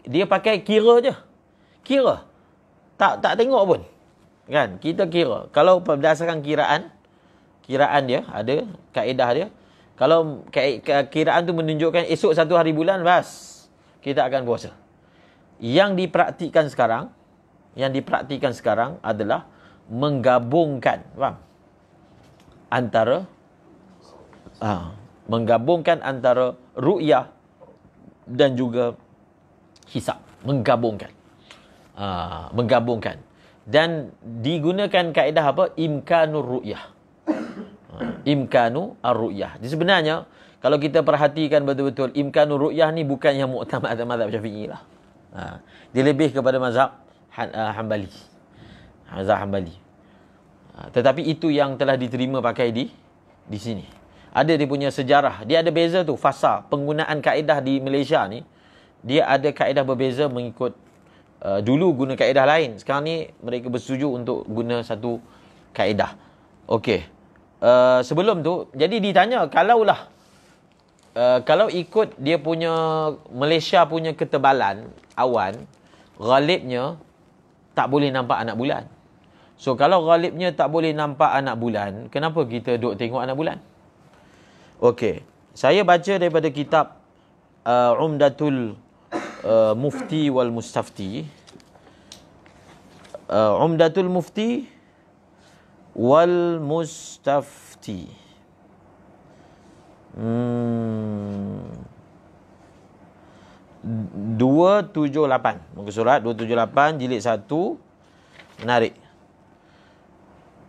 dia pakai kira je. Kira. Tak tengok pun. Kan? Kita kira. Kalau berdasarkan kiraan dia, ada kaedah dia. Kalau kiraan tu menunjukkan esok satu hari bulan, bas. Kita akan puasa. Yang dipraktikkan sekarang adalah menggabungkan, faham? Menggabungkan antara ru'yah dan juga hisab. Menggabungkan. Dan digunakan kaedah apa? Imkanur ru'yah. Imkanu ar-ru'yah. Jadi sebenarnya kalau kita perhatikan betul-betul, imkanur ru'yah ni bukan yang muktamad mazhab Syafi'i lah. Dia lebih kepada mazhab Hanbali. Mazhab Hanbali. Tetapi itu yang telah diterima pakai di sini. Ada dia punya sejarah. Dia ada beza tu, fasa. Penggunaan kaedah di Malaysia ni, dia ada kaedah berbeza mengikut dulu guna kaedah lain. Sekarang ni mereka bersetuju untuk guna satu kaedah. Okey. Sebelum tu, jadi ditanya, kalau ikut dia punya Malaysia punya ketebalan awan, ghalibnya tak boleh nampak anak bulan. So kalau ghalibnya tak boleh nampak anak bulan, kenapa kita duk tengok anak bulan? Okey, saya baca daripada kitab Umdatul Mufti wal Mustafti. Umdatul Mufti wal Mustafti. 278. Muka surat 278 jilid 1. Menarik.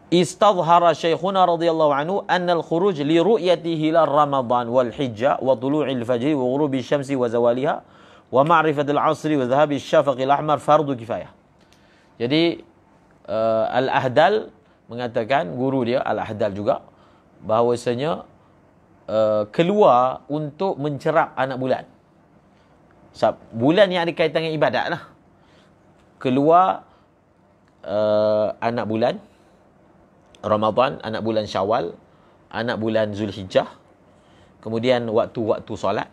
Istadhara Syekhuna radhiyallahu anhu anna al-khuruj li ru'yati hilal Ramadan wal Hijjah wa tulu'il fajr wa ghurubi syamsi wa zawaliha wa ma'rifatil 'asri wa dhahabi syafaqil ahmar fardu kifayah. Jadi Al-Ahdal mengatakan, guru dia Al-Ahdal juga, bahawasanya keluar untuk mencerap anak bulan. Bulan yang ada kaitan dengan ibadat lah. Keluar anak bulan Ramadan, anak bulan Syawal, anak bulan Zulhijjah, kemudian waktu-waktu solat.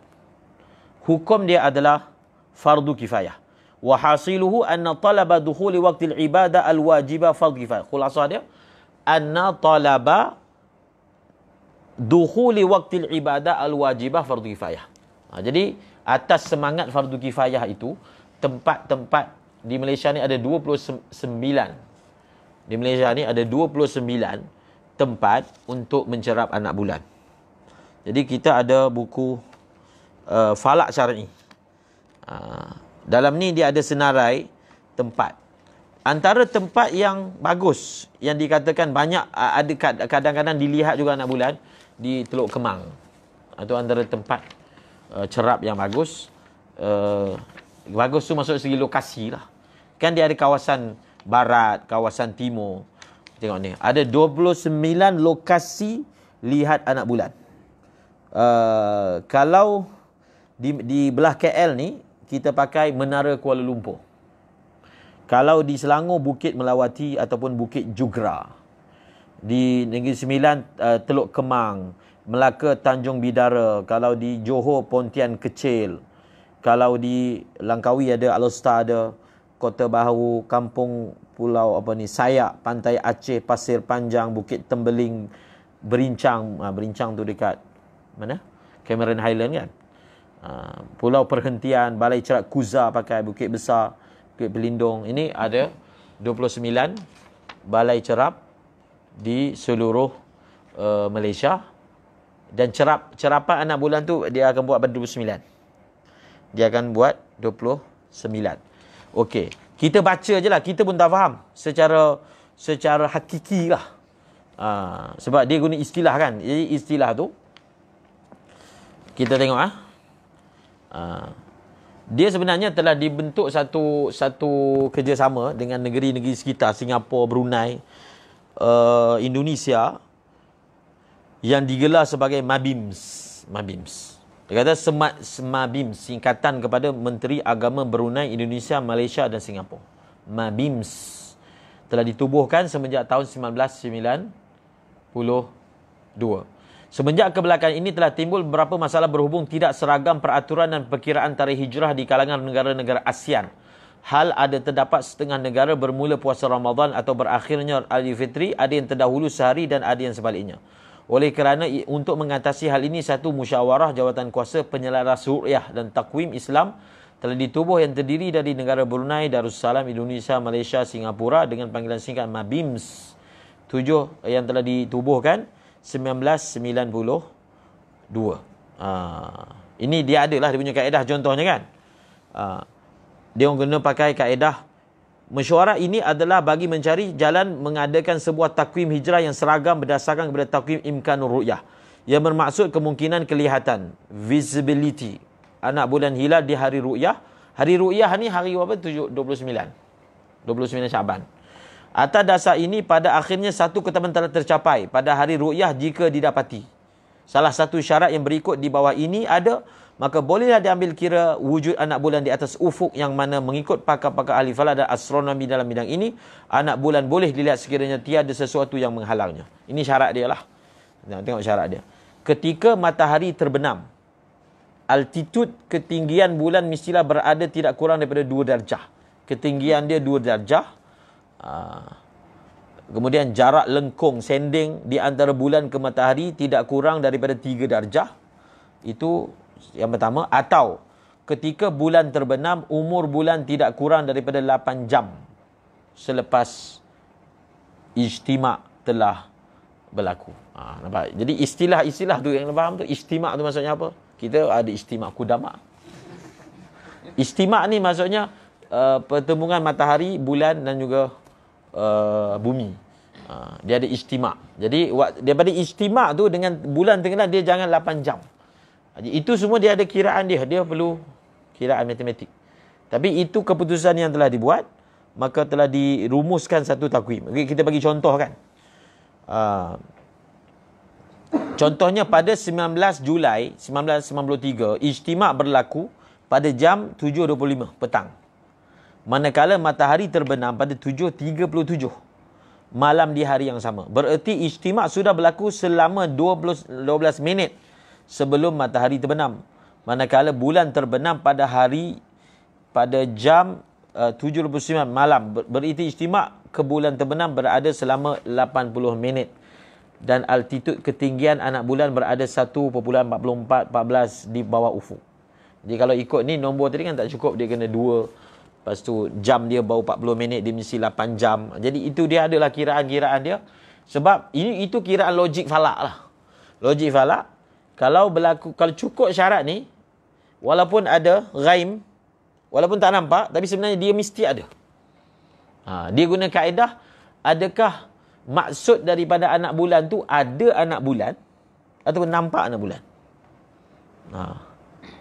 Hukum dia adalah fardu kifayah. Wa hasiluhu anna talaba dukhuli waqtil ibadah al-wajibah fardu kifayah. Khulasah dia, anna talaba dukhuli waqtil ibadah al-wajibah fardu kifayah. Jadi atas semangat fardu kifayah itu, tempat-tempat di Malaysia ni ada 29. Di Malaysia ni ada 29 tempat untuk mencerap anak bulan. Jadi kita ada buku Falak Syar'i. Dalam ni dia ada senarai tempat. Antara tempat yang bagus, yang dikatakan banyak, ada kadang-kadang dilihat juga anak bulan, di Teluk Kemang. Itu antara tempat cerap yang bagus. Bagus tu maksud segi lokasi lah. Kan dia ada kawasan barat, kawasan timur. Tengok ni, ada 29 lokasi lihat anak bulan. Kalau di belah KL ni, kita pakai Menara Kuala Lumpur. Kalau di Selangor, Bukit Melawati ataupun Bukit Jugra. Di Negeri Sembilan, Teluk Kemang, Melaka, Tanjung Bidara. Kalau di Johor, Pontian Kecil. Kalau di Langkawi ada Alostar, ada Kota Baharu, Kampung Pulau Sayak, Pantai Aceh, Pasir Panjang, Bukit Tembeling, Berincang. Berincang tu dekat mana? Cameron Highland kan. Pulau Perhentian, Balai Cerak Kuza pakai, Bukit Besar, Bukit Pelindung. Ini ada 29 balai cerap di seluruh Malaysia. Dan cerapan anak bulan tu dia akan buat pada 29. Dia akan buat 29. Okey, kita baca je lah, kita pun tak faham secara hakiki lah. Sebab dia guna istilah kan. Jadi istilah tu kita tengok dia sebenarnya telah dibentuk satu kerjasama dengan negeri-negeri sekitar, Singapura, Brunei, Indonesia, yang digelar sebagai MABIMS. Dia kata MABIMS, singkatan kepada Menteri Agama Brunei, Indonesia, Malaysia dan Singapura. MABIMS. Telah ditubuhkan semenjak tahun 1992. Semenjak kebelakangan ini telah timbul beberapa masalah berhubung tidak seragam peraturan dan perkiraan tarikh hijrah di kalangan negara-negara ASEAN. Hal ada terdapat setengah negara bermula puasa Ramadan atau berakhirnya Aidilfitri, ada yang terdahulu sehari dan ada yang sebaliknya. Oleh kerana untuk mengatasi hal ini, satu musyawarah jawatan kuasa penyelaras ru'yah dan takwim Islam telah ditubuh yang terdiri dari negara Brunei, Darussalam, Indonesia, Malaysia, Singapura dengan panggilan singkat MABIMS. 7 yang telah ditubuhkan 1992. Ini dia adalah dia punya kaedah contohnya kan. Dia orang guna pakai kaedah mesyuarat ini adalah bagi mencari jalan mengadakan sebuah takwim hijrah yang seragam berdasarkan kepada takwim imkanur ru'yah, yang bermaksud kemungkinan kelihatan, visibility anak bulan hilal di hari ru'yah. Hari ru'yah ni hari apa? 29 Syaban. Atas dasar ini pada akhirnya satu ketetapan telah tercapai pada hari ru'yah jika didapati. Salah satu syarat yang berikut di bawah ini ada, maka bolehlah diambil kira wujud anak bulan di atas ufuk, yang mana mengikut pakar-pakar ahli falak dan astronomi dalam bidang ini, anak bulan boleh dilihat sekiranya tiada sesuatu yang menghalangnya. Ini syarat dia lah. Tengok syarat dia. Ketika matahari terbenam, altitude ketinggian bulan mestilah berada tidak kurang daripada 2 darjah. Ketinggian dia 2 darjah. Kemudian jarak lengkung sending di antara bulan ke matahari tidak kurang daripada 3 darjah. Itu yang pertama. Atau ketika bulan terbenam, umur bulan tidak kurang daripada 8 jam selepas ijtima' telah berlaku. Nampak? Jadi istilah-istilah tu yang faham tu, ijtima' tu maksudnya apa? Kita ada ijtima' kudama'. Ijtima' ni maksudnya pertemuan matahari, bulan dan juga bumi. Dia ada ijtima'. Jadi daripada ijtima' tu dengan bulan tenggelam, dia jangan 8 jam. Itu semua dia ada kiraan dia. Dia perlu kiraan matematik. Tapi itu keputusan yang telah dibuat, maka telah dirumuskan satu takwim. Okay, kita bagi contoh kan. Contohnya pada 19 Julai 1993, ijtima' berlaku pada jam 7.25 petang. Manakala matahari terbenam pada 7.37 malam di hari yang sama. Bererti ijtima' sudah berlaku selama 12 minit sebelum matahari terbenam. Manakala bulan terbenam pada jam 7.29 malam. Bererti ijtima' ke bulan terbenam berada selama 80 minit. Dan altitude ketinggian anak bulan berada 1.4414 di bawah ufuk. Jadi kalau ikut ni nombor tadi kan tak cukup, dia kena 2. Lepas tu jam dia baru 40 minit, dia mesti 8 jam. Jadi itu dia adalah kiraan-kiraan dia. Sebab itu kiraan logik falak lah. Logik falak. Kalau cukup syarat ni, walaupun ada ghaim, walaupun tak nampak, tapi sebenarnya dia mesti ada. Dia guna kaedah, adakah maksud daripada anak bulan tu ada anak bulan ataupun nampak anak bulan?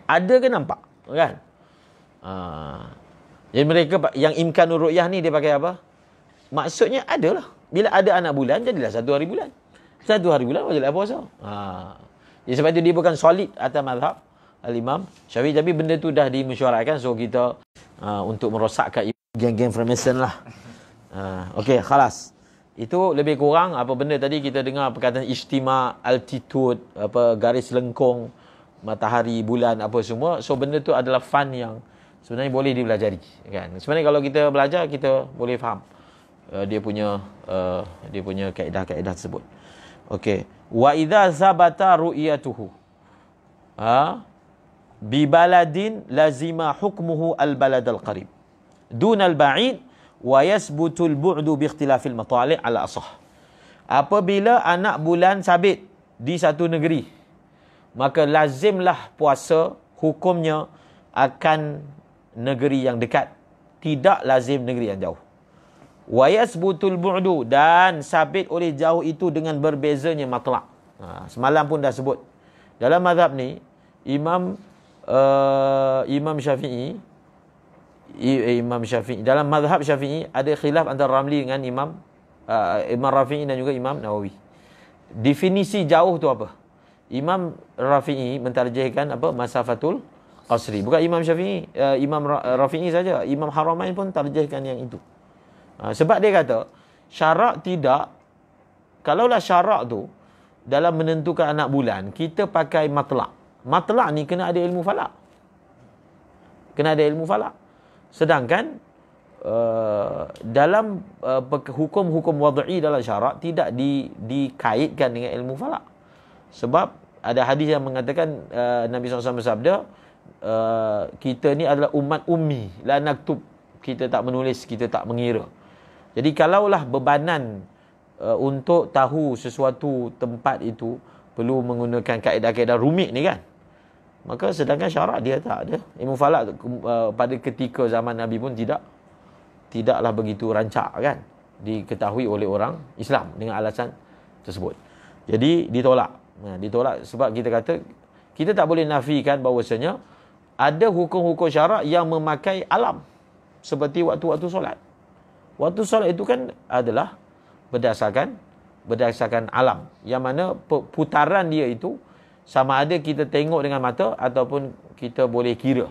Ada ke nampak? Kan? Jadi mereka yang imkanur ru'yah ni dia pakai apa? Maksudnya adalah. Bila ada anak bulan, jadilah 1 hari bulan. 1 hari bulan wajiblah puasa. Jadi sebab itu dia bukan solid atas mazhab Al-Imam Syafi'i, tapi benda tu dah dimesyuaratkan, so kita untuk merosakkan geng-geng Freemason lah. Okey, khalas. Itu lebih kurang apa benda tadi kita dengar perkataan ijtima', altitude, apa garis lengkung, matahari, bulan, apa semua. So benda tu adalah fun yang sebenarnya boleh dipelajari, kan. Sebenarnya kalau kita belajar, kita boleh faham dia punya kaedah-kaedah tersebut. Okey. Wa idza sabata ru'yatuhu bi baladin lazima hukmuhu al balad al qarib dun al ba'id wa yasbutu al bu'du bi ikhtilafil matali' ala asah. Apabila anak bulan sabit di satu negeri, maka lazimlah puasa hukumnya akan negeri yang dekat, tidak lazim negeri yang jauh. Wa yasbutul bu'du, dan sabit oleh jauh itu dengan berbezanya matla'. Semalam pun dah sebut. Dalam mazhab ni, Imam Syafi'i, dalam mazhab Syafi'i ada khilaf antara Ramli dengan Imam Rafi'i dan juga Imam Nawawi. Definisi jauh tu apa? Imam Rafi'i mentarjihkan apa? Masafatul qasri. Bukan Imam Syafi'i, Imam Rafi'i saja. Imam Haramain pun tarjihkan yang itu. Sebab dia kata, syarak tidak, kalaulah syarak tu dalam menentukan anak bulan, kita pakai matlak. Matlak ni kena ada ilmu falak. Kena ada ilmu falak. Sedangkan dalam hukum-hukum wad'i dalam syarak tidak dikaitkan dengan ilmu falak. Sebab ada hadis yang mengatakan Nabi SAW bersabda, kita ni adalah umat ummi, la naktub, kita tak menulis, kita tak mengira. Jadi kalaulah bebanan untuk tahu sesuatu tempat itu perlu menggunakan kaedah-kaedah rumit ni kan, maka sedangkan syarak dia tak ada. Ilmu falak pada ketika zaman Nabi pun tidaklah begitu rancak kan, diketahui oleh orang Islam dengan alasan tersebut. Jadi ditolak. Ditolak sebab kita kata kita tak boleh nafikan bahawasanya ada hukum-hukum syarak yang memakai alam, seperti waktu-waktu solat. Waktu solat itu kan adalah berdasarkan alam, yang mana putaran dia itu sama ada kita tengok dengan mata ataupun kita boleh kira.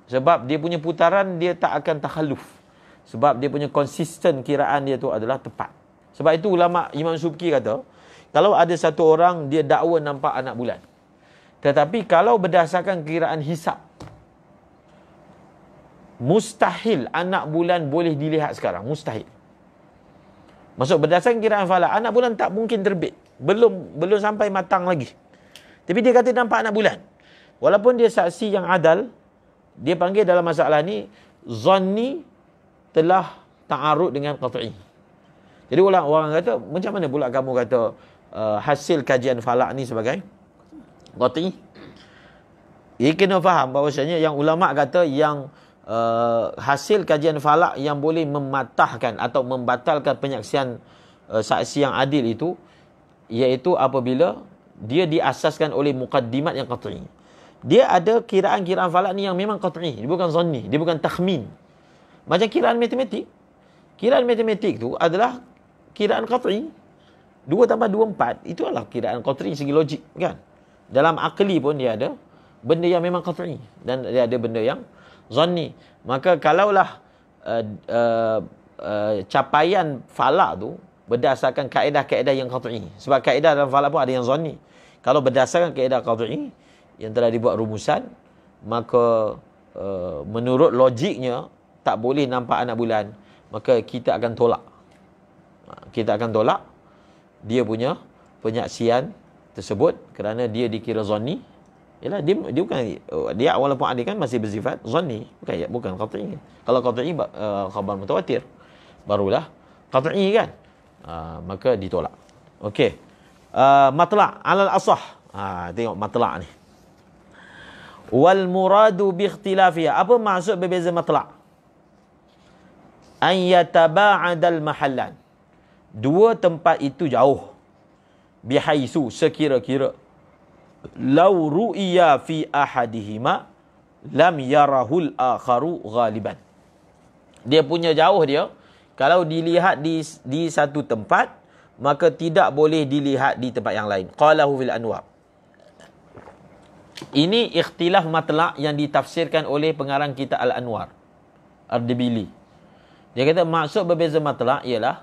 Sebab dia punya putaran dia tak akan takhalluf. Sebab dia punya konsisten kiraan dia tu adalah tepat. Sebab itu ulama Imam Subki kata, kalau ada satu orang dia dakwa nampak anak bulan, tetapi kalau berdasarkan kiraan hisab, mustahil anak bulan boleh dilihat sekarang. Mustahil. Maksud berdasarkan kiraan falak, anak bulan tak mungkin terbit. Belum sampai matang lagi. Tapi dia kata nampak anak bulan. Walaupun dia saksi yang adal, dia panggil dalam masalah ni zanni telah ta'arud dengan qat'i. Jadi orang kata, macam mana pula kamu kata hasil kajian falak ni sebagai qat'i? Ia kena faham bahawasanya yang ulama kata yang hasil kajian falak yang boleh mematahkan atau membatalkan penyaksian saksi yang adil itu, iaitu apabila dia diasaskan oleh mukaddimat yang qat'i. Dia ada kiraan-kiraan falak ni yang memang qat'i, dia bukan zanni, dia bukan takhmin. Macam kiraan matematik. Kiraan matematik tu adalah kiraan qat'i. 2 tambah 2, 4. Itu adalah kiraan qat'i segi logik kan. Dalam akli pun dia ada benda yang memang qat'i dan dia ada benda yang zanni. Maka kalaulah capaian falak tu berdasarkan kaedah-kaedah yang qat'i. Sebab kaedah dalam falak pun ada yang zanni. Kalau berdasarkan kaedah qat'i yang telah dibuat rumusan, maka menurut logiknya tak boleh nampak anak bulan, maka kita akan tolak. Kita akan tolak dia punya penyaksian tersebut kerana dia dikira zanni. Yalah, dia bukan, dia walaupun ada kan masih bersifat zanni, bukan qat'i. Kalau qat'i khabar mutawatir barulah qat'i kan. Maka ditolak. Okey. Matlaq alal asah. Tengok matlaq ni. Wal muradu bi ikhtilafiha. Apa maksud berbeza matlaq? An yataba'adal mahallan. Dua tempat itu jauh. Bihaisu, sekira-kira. Lau ru'iya fi ahadihima lam yarahul akharu ghaliban. Dia punya jauh dia, kalau dilihat di satu tempat, maka tidak boleh dilihat di tempat yang lain. Qalahu fil anwar. Ini ikhtilaf matlaq yang ditafsirkan oleh pengarang kitab Al-Anwar, Ardebili. Dia kata maksud berbeza matlaq ialah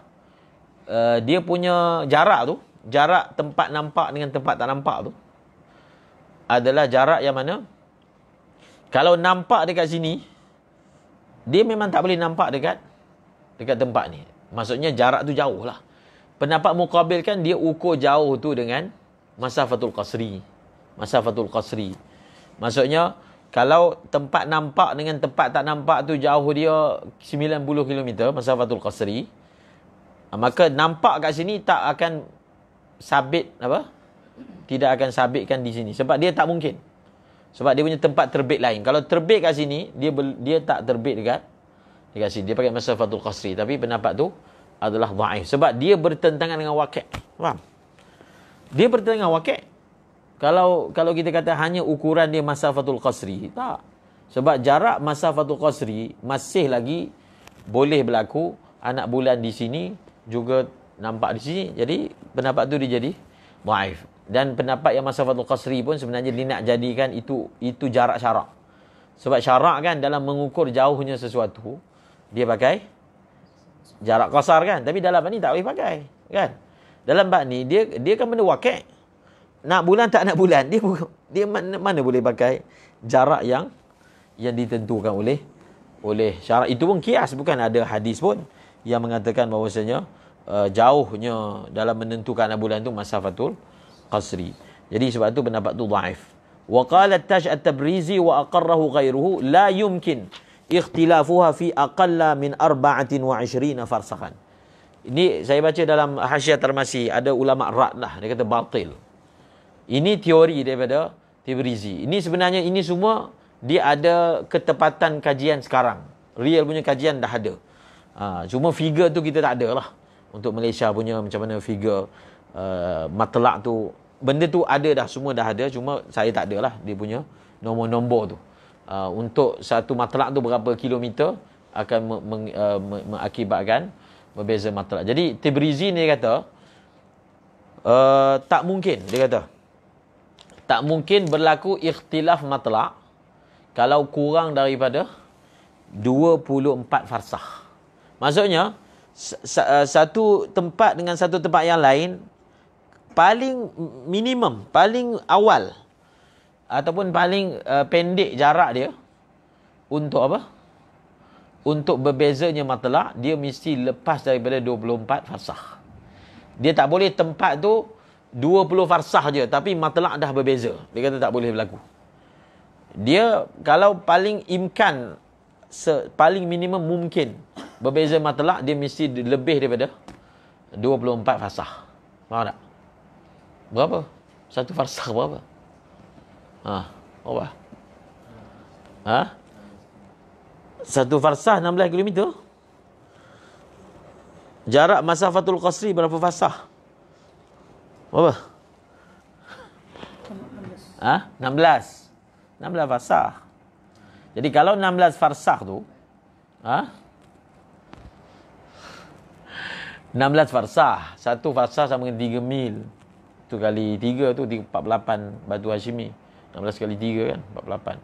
dia punya jarak tu, jarak tempat nampak dengan tempat tak nampak tu adalah jarak yang mana kalau nampak dekat sini, dia memang tak boleh nampak dekat tempat ni. Maksudnya jarak tu jauh lah. Pendapat muqabil kan dia ukur jauh tu dengan masafatul qasri. Masafatul qasri. Maksudnya kalau tempat nampak dengan tempat tak nampak tu jauh dia 90 km, masafatul qasri, maka nampak kat sini tak akan sabit apa? Tidak akan sabitkan di sini sebab dia tak mungkin. Sebab dia punya tempat terbit lain. Kalau terbit kat sini, dia tak terbit dekat sini. Dia pakai masafatul qasri, tapi pendapat tu adalah dhaif sebab dia bertentangan dengan waqi'. Faham? Dia bertentangan dengan waqi'. Kalau kita kata hanya ukuran dia masafatul qasri, tak. Sebab jarak masafatul qasri masih lagi boleh berlaku anak bulan di sini juga nampak di sini. Jadi pendapat tu dia jadi dhaif. Dan pendapat yang masafatul qasri pun sebenarnya dia nak jadikan itu jarak syarak. Sebab syarak kan dalam mengukur jauhnya sesuatu, dia pakai jarak qasar kan, tapi dalam bab ni tak boleh pakai kan. Dalam bab ni dia kan benda waqi'. Nak bulan tak nak bulan, dia mana boleh pakai jarak yang ditentukan oleh syarak. Itu pun kias, bukan ada hadis pun yang mengatakan bahawasanya jauhnya dalam menentukan bulan tu masafatul qasri. Jadi sebab tu pendapat tu dhaif. Wa qala Taj at-Tabrizi wa aqarrahu ghairuhu la yumkin ikhtilafuha fi aqalla min 24 farsakhan. Ini saya baca dalam Hasyiah Tarmasi, ada ulama rad lah, dia kata batil. Ini teori daripada Tabrizi. Ini sebenarnya ini semua dia ada ketepatan kajian sekarang. Real punya kajian dah ada. Cuma figure tu kita tak ada lah. Untuk Malaysia punya macam mana figure matlak tu. Benda tu ada dah, semua dah ada. Cuma saya tak ada lah dia punya nombor-nombor tu. Untuk satu matlak tu berapa kilometer akan mengakibatkan berbeza matlak. Jadi Tabrizi ni kata tak mungkin, dia kata tak mungkin berlaku ikhtilaf matlak kalau kurang daripada 24 farsakh. Maksudnya satu tempat dengan satu tempat yang lain, paling minimum, paling awal ataupun paling pendek jarak dia untuk apa? Untuk berbezanya matlak, dia mesti lepas daripada 24 farsakh. Dia tak boleh tempat tu 20 farsakh je tapi matlak dah berbeza. Dia kata tak boleh berlaku. Dia kalau paling imkan, paling minimum mungkin berbeza matlak, dia mesti lebih daripada 24 farsakh. Faham tak? Berapa? Satu farsakh berapa? Berapa? Satu farsakh 16 km. Jarak masafatul qasri berapa farsakh? Berapa? 16 farsakh. Jadi kalau 16 farsakh tu 16 farsakh, satu farsakh sama dengan 3 mil. Tu kali 3 tu 48 Batu Hashimi. 16 kali 3 kan 48.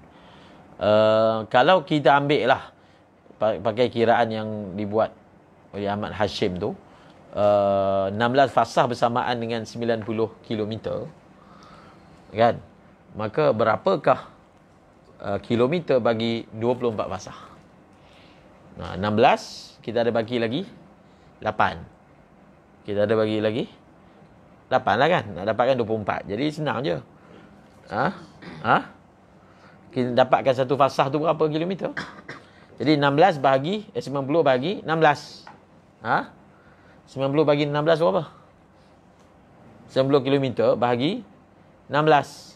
Kalau kita ambil lah pakai kiraan yang dibuat oleh Ahmad Hashim tu, 16 farsakh bersamaan dengan 90 km kan, maka berapakah kilometer bagi 24 farsakh? 16 kita ada bagi lagi 8. Kita ada bagi lagi 8 lah kan, nak dapatkan 24. Jadi senang je. Kita dapatkan satu farsakh tu berapa kilometer? Jadi 16 bahagi 90 bahagi 16. 90 bagi 16 berapa? 90 km bahagi 16.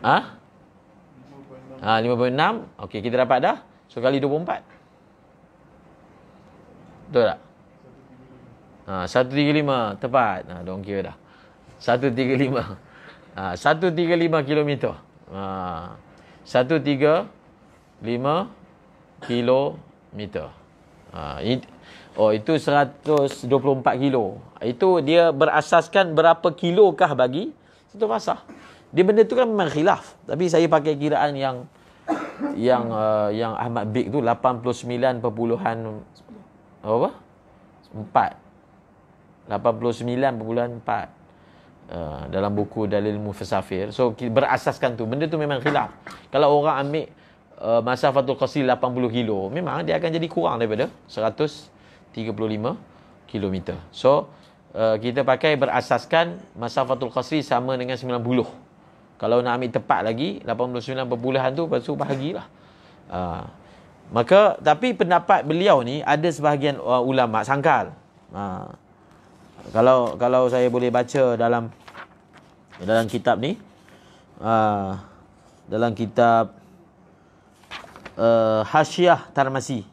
5.6. Okey, kita dapat dah. So kali 24. Betul tak? 135 tepat. Diorang kira dah. 135. 135 km. 135 kilometer. Itu 124 kilo. Itu dia berasaskan berapa kilokah bagi satu farsakh. Dia benda tu kan memang khilaf. Tapi saya pakai kiraan yang Ahmad Bik tu 89 perpuluhan apa? 4. 89.4 dalam buku Dalil Mufassafir. So berasaskan tu. Benda tu memang khilaf. Kalau orang ambil masafatul qasri 80 kilo, memang dia akan jadi kurang daripada 135 km. So kita pakai berasaskan masafatul qasri sama dengan 90. Kalau nak ambil tepat lagi 89 perpuluhan tu, lepas tu bahagilah. Maka tapi pendapat beliau ni ada sebahagian ulama sangkal. Kalau saya boleh baca dalam kitab ni, dalam kitab Hasyiah Tarmasi,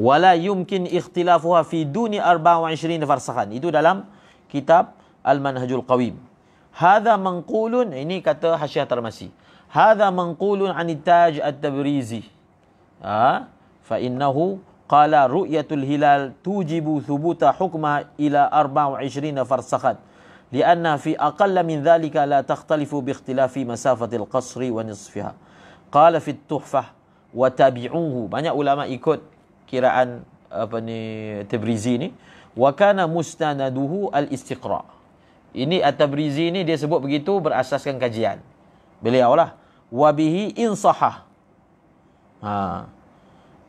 wala yumkin ikhtilafuha fi duni 24 farsakhan. Itu dalam kitab Al-Manhajul Qawim. Hadha manqulun, ini kata Hasyiah Tarmasi, hadha manqulun an Taj at-Tabrizi fa innahu qala ru'yatul hilal tujibu thubuta hukma ila 24 farsakhan lianna fi aqalla min dhalika la takhtalifu bi ikhtilafi masafatil qasri wa nisfiha. Qala fi at-tuhfah wa tabi'uhu. Banyak ulama ikut kiraan Tabrizi ni, wa kana mustanaduhu al-istiqra. Ini At-Tabrizi ni dia sebut begitu berasaskan kajian beliau lah. Wa bihi insahah.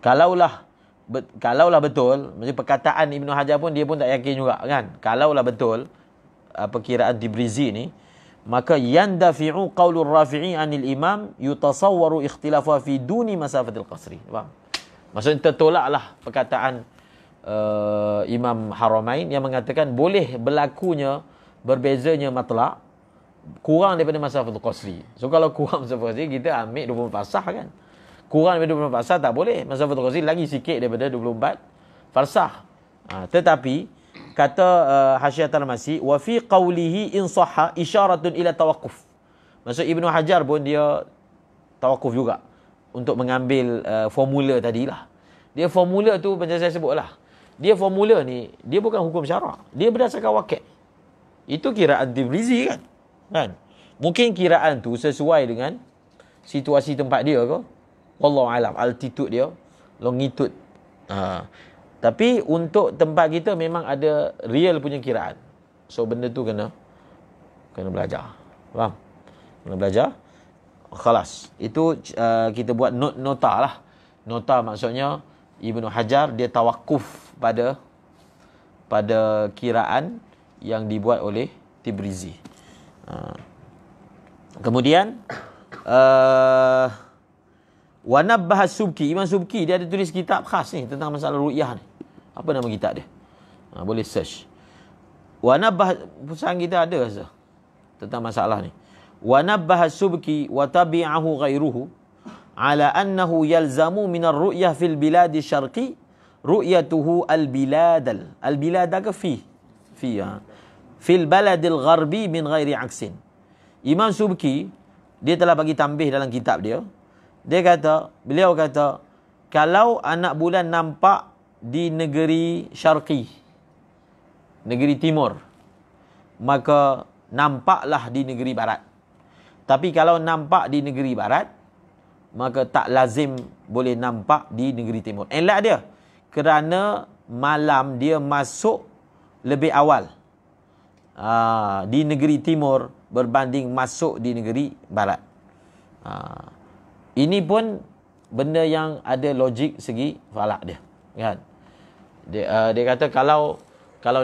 Kalaulah betul, maksudnya perkataan Ibnu Hajar pun dia pun tak yakin juga kan. Kalaulah betul perkiraan Tabrizi ni, maka yandafi'u qaulur Rafi'i anil imam yutasawwaru ikhtilafa fi duni masafatil qasri. Faham? Maksudnya tertolaklah perkataan Imam Haramain yang mengatakan boleh berlakunya berbezanya matlak kurang daripada masafatul qasri. So kalau kurang masafatul qasri, kita ambil 24 farsah kan. Kurang daripada 24 farsah tak boleh. Masafatul qasri lagi sikit daripada 24 farsah. Tetapi kata Hasyiah Tarmasi, wa fi qawlihi in sahha isyaratun ila tawaqquf. Maksud Ibnu Hajar pun dia tawakuf juga untuk mengambil formula tadilah. Dia formula tu macam saya sebutlah. Dia formula ni dia bukan hukum syarak. Dia berdasarkan wakil. Itu kiraan Tabrizi kan? Mungkin kiraan tu sesuai dengan situasi tempat dia ke? Wallahu alam, altitude dia, longitude. Tapi untuk tempat kita memang ada real punya kiraan. So benda tu kena belajar. Faham? Kena belajar. Khalas. Itu kita buat nota lah. Nota maksudnya Ibnu Hajar dia tawakuf pada kiraan yang dibuat oleh Tabrizi. Kemudian wa nabbah Subki, Imam Subki dia ada tulis kitab khas ni tentang masalah ru'yah ni. Apa nama kitab dia? Boleh search. Wa nabbah, pesan kita ada rasa tentang masalah ni. Wa nabbah Subki wa tabi'ahu ghairuhu ala annahu yalzamu min ar-ru'yah fil bilad asy-syarqi ru'yatuhu al-bilad ke fil baladil gharbi min ghairi aksin. Imam Subki dia telah bagi tambih dalam kitab dia. Beliau kata kalau anak bulan nampak di negeri syarqi, negeri timur, maka nampaklah di negeri barat. Tapi kalau nampak di negeri barat, maka tak lazim boleh nampak di negeri timur. Elak dia kerana malam dia masuk lebih awal di negeri timur berbanding masuk di negeri barat. Ini pun benda yang ada logik segi falak dia, kan? Dia kata kalau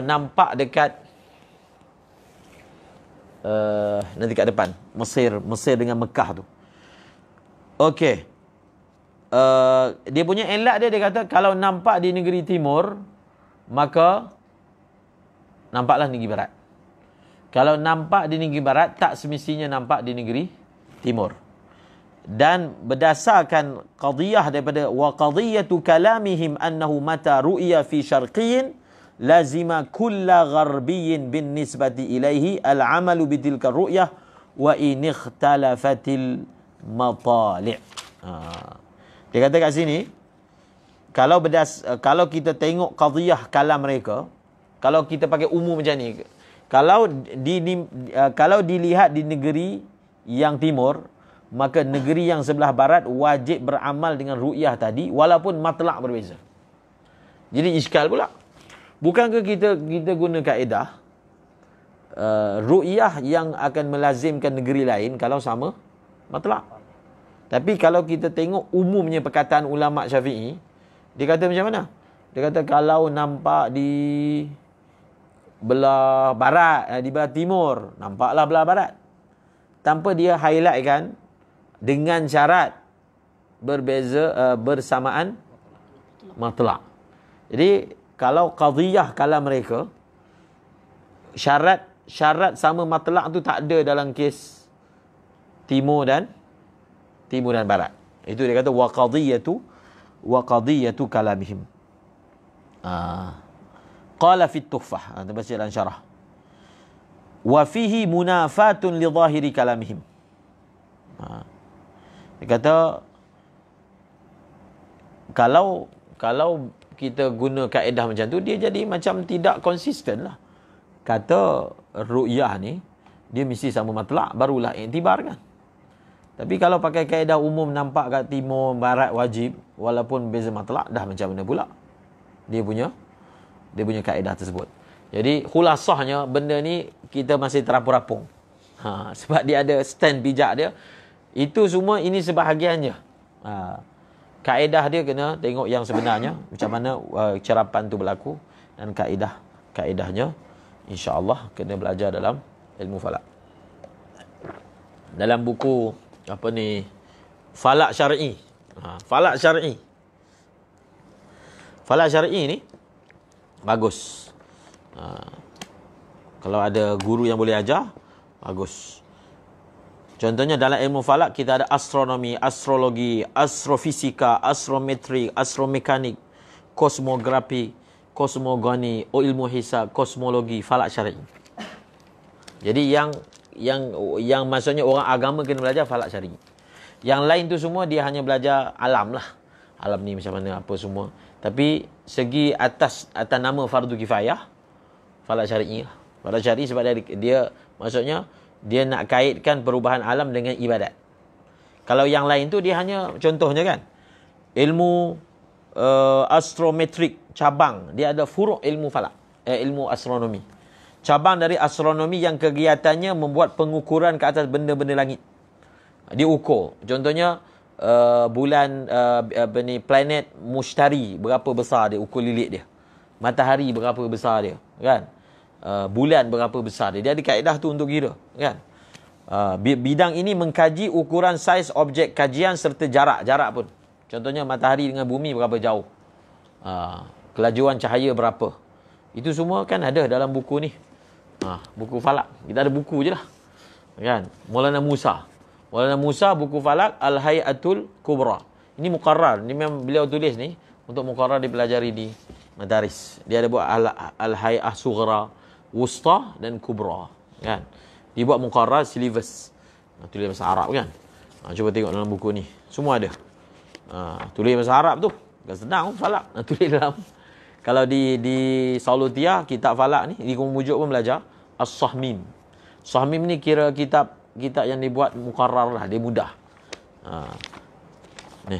nampak dekat nanti kat depan Mesir dengan Mekah tu. Okey. Dia punya elak dia kata kalau nampak di negeri timur, maka nampaklah negeri barat. Kalau nampak di negeri barat, tak semestinya nampak di negeri timur. Dan berdasarkan qadiyah daripada wa qadiyatu kalamihim annahu mata ru'ya fi syarqiyyin lazima kulla gharbiyyin bin nisbati ilaihi al-amalu bitilka ru'yah wa in ikhtalafatil matali'. Dia kata kat sini, kalau kita tengok qadiyah kalam mereka, kalau kita pakai umum macam ni, kalau dilihat di negeri yang timur, maka negeri yang sebelah barat wajib beramal dengan ru'yah tadi walaupun matlak berbeza. Jadi iskal pula. Bukankah kita guna kaedah ru'yah yang akan melazimkan negeri lain kalau sama matlak? Tapi kalau kita tengok umumnya perkataan ulama Syafi'i, dia kata macam mana? Dia kata kalau nampak di belah barat, di belah timur, nampaklah belah barat. Tanpa dia highlightkan dengan syarat berbeza bersamaan matlak. Jadi kalau qadiyah kalam mereka, syarat sama matlak tu tak ada dalam kes timur dan barat. Itu dia kata wa qadiyatu kalamihim. Qala fi tuhfah, terbaca dalam syarah. Wa fihi munafatun li zahiri kalamihim. Dia kata kalau kita guna kaedah macam tu, dia jadi macam tidak konsisten lah. Kata ru'yah ni dia mesti sama matlak, barulah iktibar kan. Tapi kalau pakai kaedah umum nampak kat timur, barat wajib, walaupun beza matlak, dah macam mana pula? Dia punya kaedah tersebut. Jadi khulasahnya benda ni kita masih terapung-rapung. Sebab dia ada stand bijak dia. Itu semua ini sebahagiannya. Kaedah dia kena tengok yang sebenarnya macam mana cerapan tu berlaku, dan kaedahnya insya-Allah kena belajar dalam ilmu falak. Dalam buku apa ni, falak syar'i. Falak syar'i. Falak syar'i ni bagus. Kalau ada guru yang boleh ajar, bagus. Contohnya dalam ilmu falak kita ada astronomi, astrologi, astrofisika, astrometrik, astromekanik, kosmografi, kosmogoni, ilmu hisab, kosmologi, falak syar'i. Jadi yang maksudnya orang agama kena belajar falak syar'i. Yang lain tu semua dia hanya belajar alam lah. Alam ni macam mana, apa semua. Tapi segi atas nama fardu kifayah, falak syar'i lah. Falak syar'i sebab dia maksudnya dia nak kaitkan perubahan alam dengan ibadat. Kalau yang lain tu dia hanya contohnya kan, ilmu astrometrik cabang, dia ada furu' ilmu falak, ilmu astronomi. Cabang dari astronomi yang kegiatannya membuat pengukuran ke atas benda-benda langit. Dia ukur. Contohnya bulan planet Mushtari berapa besar dia, ukur lilit dia. Matahari berapa besar dia, kan? Bulan berapa besar dia. Dia ada kaedah tu untuk kira, kan? Bidang ini mengkaji ukuran saiz objek kajian serta jarak pun. Contohnya matahari dengan bumi berapa jauh. Kelajuan cahaya berapa. Itu semua kan ada dalam buku ni. Buku falak. Kita ada buku je lah, kan? Maulana Musa buku falak Al-Hayatul Kubra. Ini muqarrar. Ini memang beliau tulis ni untuk muqarrar dipelajari di madaris. Dia ada buat Al-Hay'ah Sughra, Wusta dan Kubra, kan? Dia buat muqarrar syllabus. Tulis bahasa Arab, kan? Cuba tengok dalam buku ni. Semua ada. Tulis bahasa Arab tu kan senang falak. Tulis dalam. Kalau di Saulutia, kitab falak ni, di mujuk pun belajar As-Sahmim. Sahmim ni kira kitab yang dibuat muqarrar lah, dia mudah. Ni.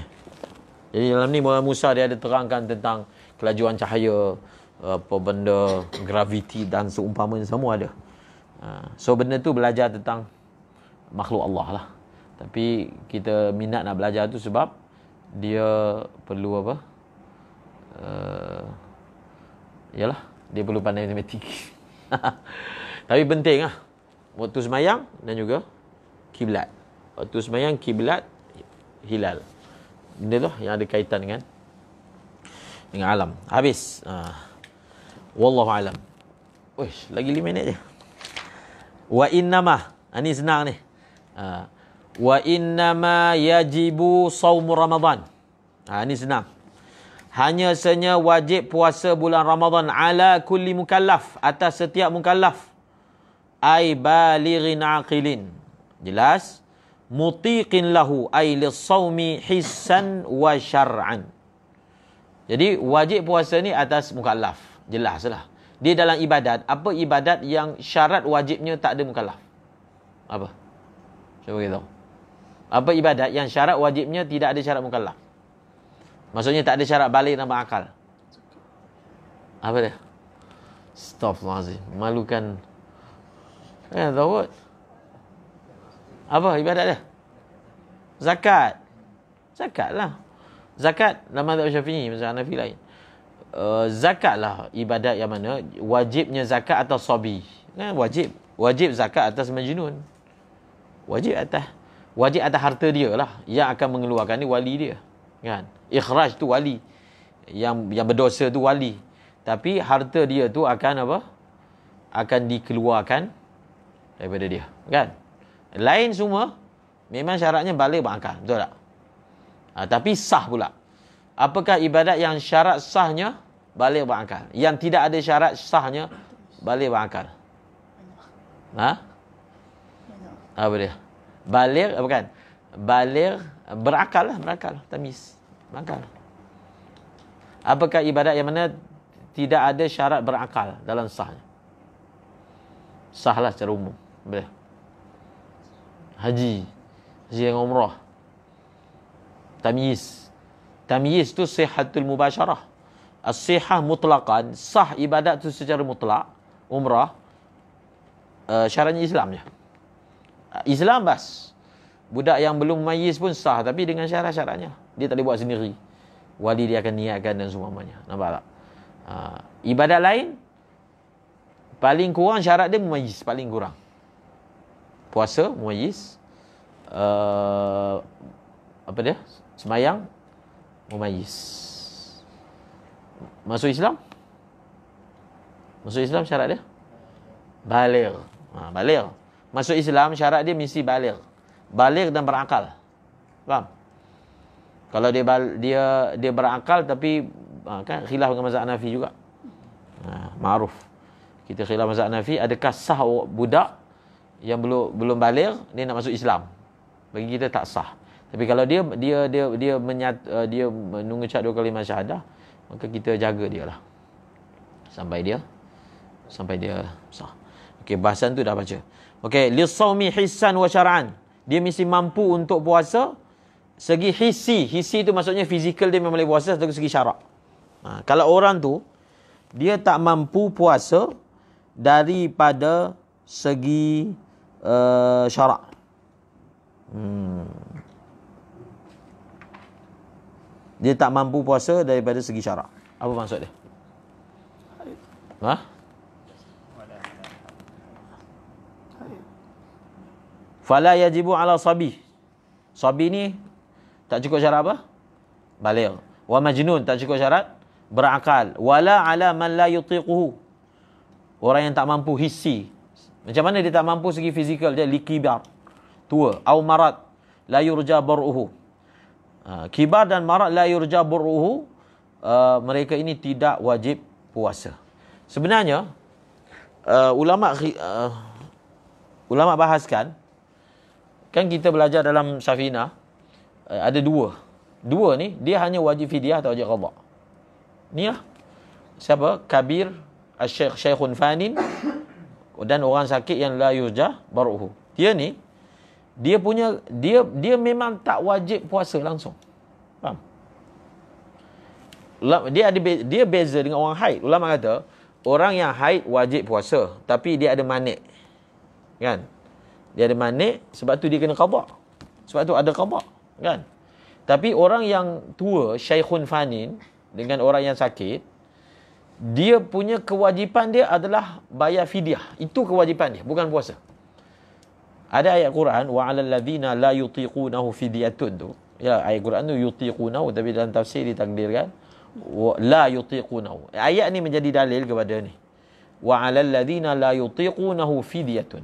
Jadi dalam ni Musa dia ada terangkan tentang kelajuan cahaya, apa benda, graviti dan seumpamanya, semua ada. So benda tu belajar tentang makhluk Allah lah. Tapi kita minat nak belajar tu sebab dia perlu apa? Yalah, dia perlu pandai matematik. Tapi penting lah. Waktu semayang dan juga kiblat. Waktu semayang, kiblat, hilal. Benda tu yang ada kaitan dengan alam. Habis. Wallahu alam. Uish, lagi 5 minit je. Wa innama, ini senang ni. Wa innama yajibu saumu Ramadan. Ini senang. Hanya sahaja wajib puasa bulan Ramadan ala kulli mukallaf, atas setiap mukallaf. Ai balighin aqilin. Jelas? Mutiqin lahu ay lis-saumi hissan wa syar'an. Jadi wajib puasa ni atas mukallaf. Jelaslah. Dia dalam ibadat, apa ibadat yang syarat wajibnya tak ada mukallaf? Apa? Cuba kita tahu. Apa ibadat yang syarat wajibnya tidak ada syarat mukallaf? Maksudnya tak ada syarat balik dan berakal. Apa dia? Astaghfirullahalazim. Malukan. Tahu. Apa ibadat dia? Zakat. Zakat lah. Zakat dalam mazhab Syafi'i, mazhab Hanafi lain. Zakat lah ibadat yang mana wajibnya zakat atas sabi. Kan wajib zakat atas majnun. Wajib atas harta dia lah. Yang akan mengeluarkan ni wali dia. Kan? Ikhraj tu wali. Yang berdosa tu wali. Tapi harta dia tu akan apa? Akan dikeluarkan daripada dia. Kan? Lain semua memang syaratnya balik berakal. Betul tak? Tapi sah pula. Apakah ibadat yang syarat sahnya balik berakal? Yang tidak ada syarat sahnya balik berakal? Apa dia? Balik, bukan? Balik, berakal lah. Berakal. Tamis. Berakal. Apakah ibadat yang mana tidak ada syarat berakal dalam sahnya? Sahlah secara umum. Boleh. Haji. haji dengan umrah. Tamyiz tu sihatul mubasyarah. As-sihah mutlaqan, sah ibadat tu secara mutlak, umrah, syaratnya Islam je. Islam bas. Budak yang belum mayyiz pun sah, tapi dengan syarat-syaratnya. Dia tak boleh buat sendiri. Wali dia akan niatkan dan semuanya. Nampak tak? Ibadat lain, paling kurang syarat dia mumayyiz, paling kurang. Puasa, mumayyiz. Apa dia? Semayang, mumayyiz. Masuk Islam? Masuk Islam syarat dia? Baligh. Baligh. Masuk Islam syarat dia mesti baligh. Baligh dan berakal. Faham? Kalau dia berakal tapi kan khilaf dengan mazhab Hanafi juga. Ma'ruf. Kita khilaf mazhab Hanafi, adakah sah budak yang belum baligh dia nak masuk Islam? Bagi kita tak sah. Tapi kalau dia mengucap 2 kalimah syahadah, maka kita jaga dia lah sampai dia sah. Okey, bahasan tu dah baca. Okey, lis-shaumi hissan wa syar'an. Dia mesti mampu untuk puasa segi hissi. Hissi tu maksudnya fizikal dia memang boleh puasa, dari segi syarak. Kalau orang tu dia tak mampu puasa daripada segi syarak. Dia tak mampu puasa daripada segi syarak. Apa maksud dia? Fala yajibu ala sabi. Sabi ni tak cukup syarat apa? Baligh. Wa majnun tak cukup syarat berakal. Wala ala man la yutiquhu. Orang yang tak mampu hissi. Macam mana dia tak mampu segi fizikal? Dia likibar, tua. Au marad la yurja bar'uhu. Kibar dan marad la yurja bar'uhu, mereka ini tidak wajib puasa. Sebenarnya ulama bahaskan, kan kita belajar dalam Safinah, ada dua ni dia hanya wajib fidyah atau wajib qada. Ni lah siapa? Kabir, asy-syekh, syekhun fanin, dan orang sakit yang la yurja baruhu. Dia ni dia memang tak wajib puasa langsung. Faham? Dia beza dengan orang haid. Ulama kata orang yang haid wajib puasa, tapi dia ada manik. Kan? Dia ada manik, sebab tu dia kena qada. Sebab tu ada qada, kan? Tapi orang yang tua, syekhun fanin, dengan orang yang sakit, dia punya kewajipan dia adalah bayar fidyah. Itu kewajipan dia, bukan puasa. Ada ayat Quran, wa 'alal ladzina la yutiqunahu fidyatun tu. Ya, ayat Quran tu yutiqunahu, tapi dalam tafsir ditakdirkan la yutiqunahu. Ayat ni menjadi dalil kepada ni. Wa 'alal ladzina la yutiqunahu fidyatun.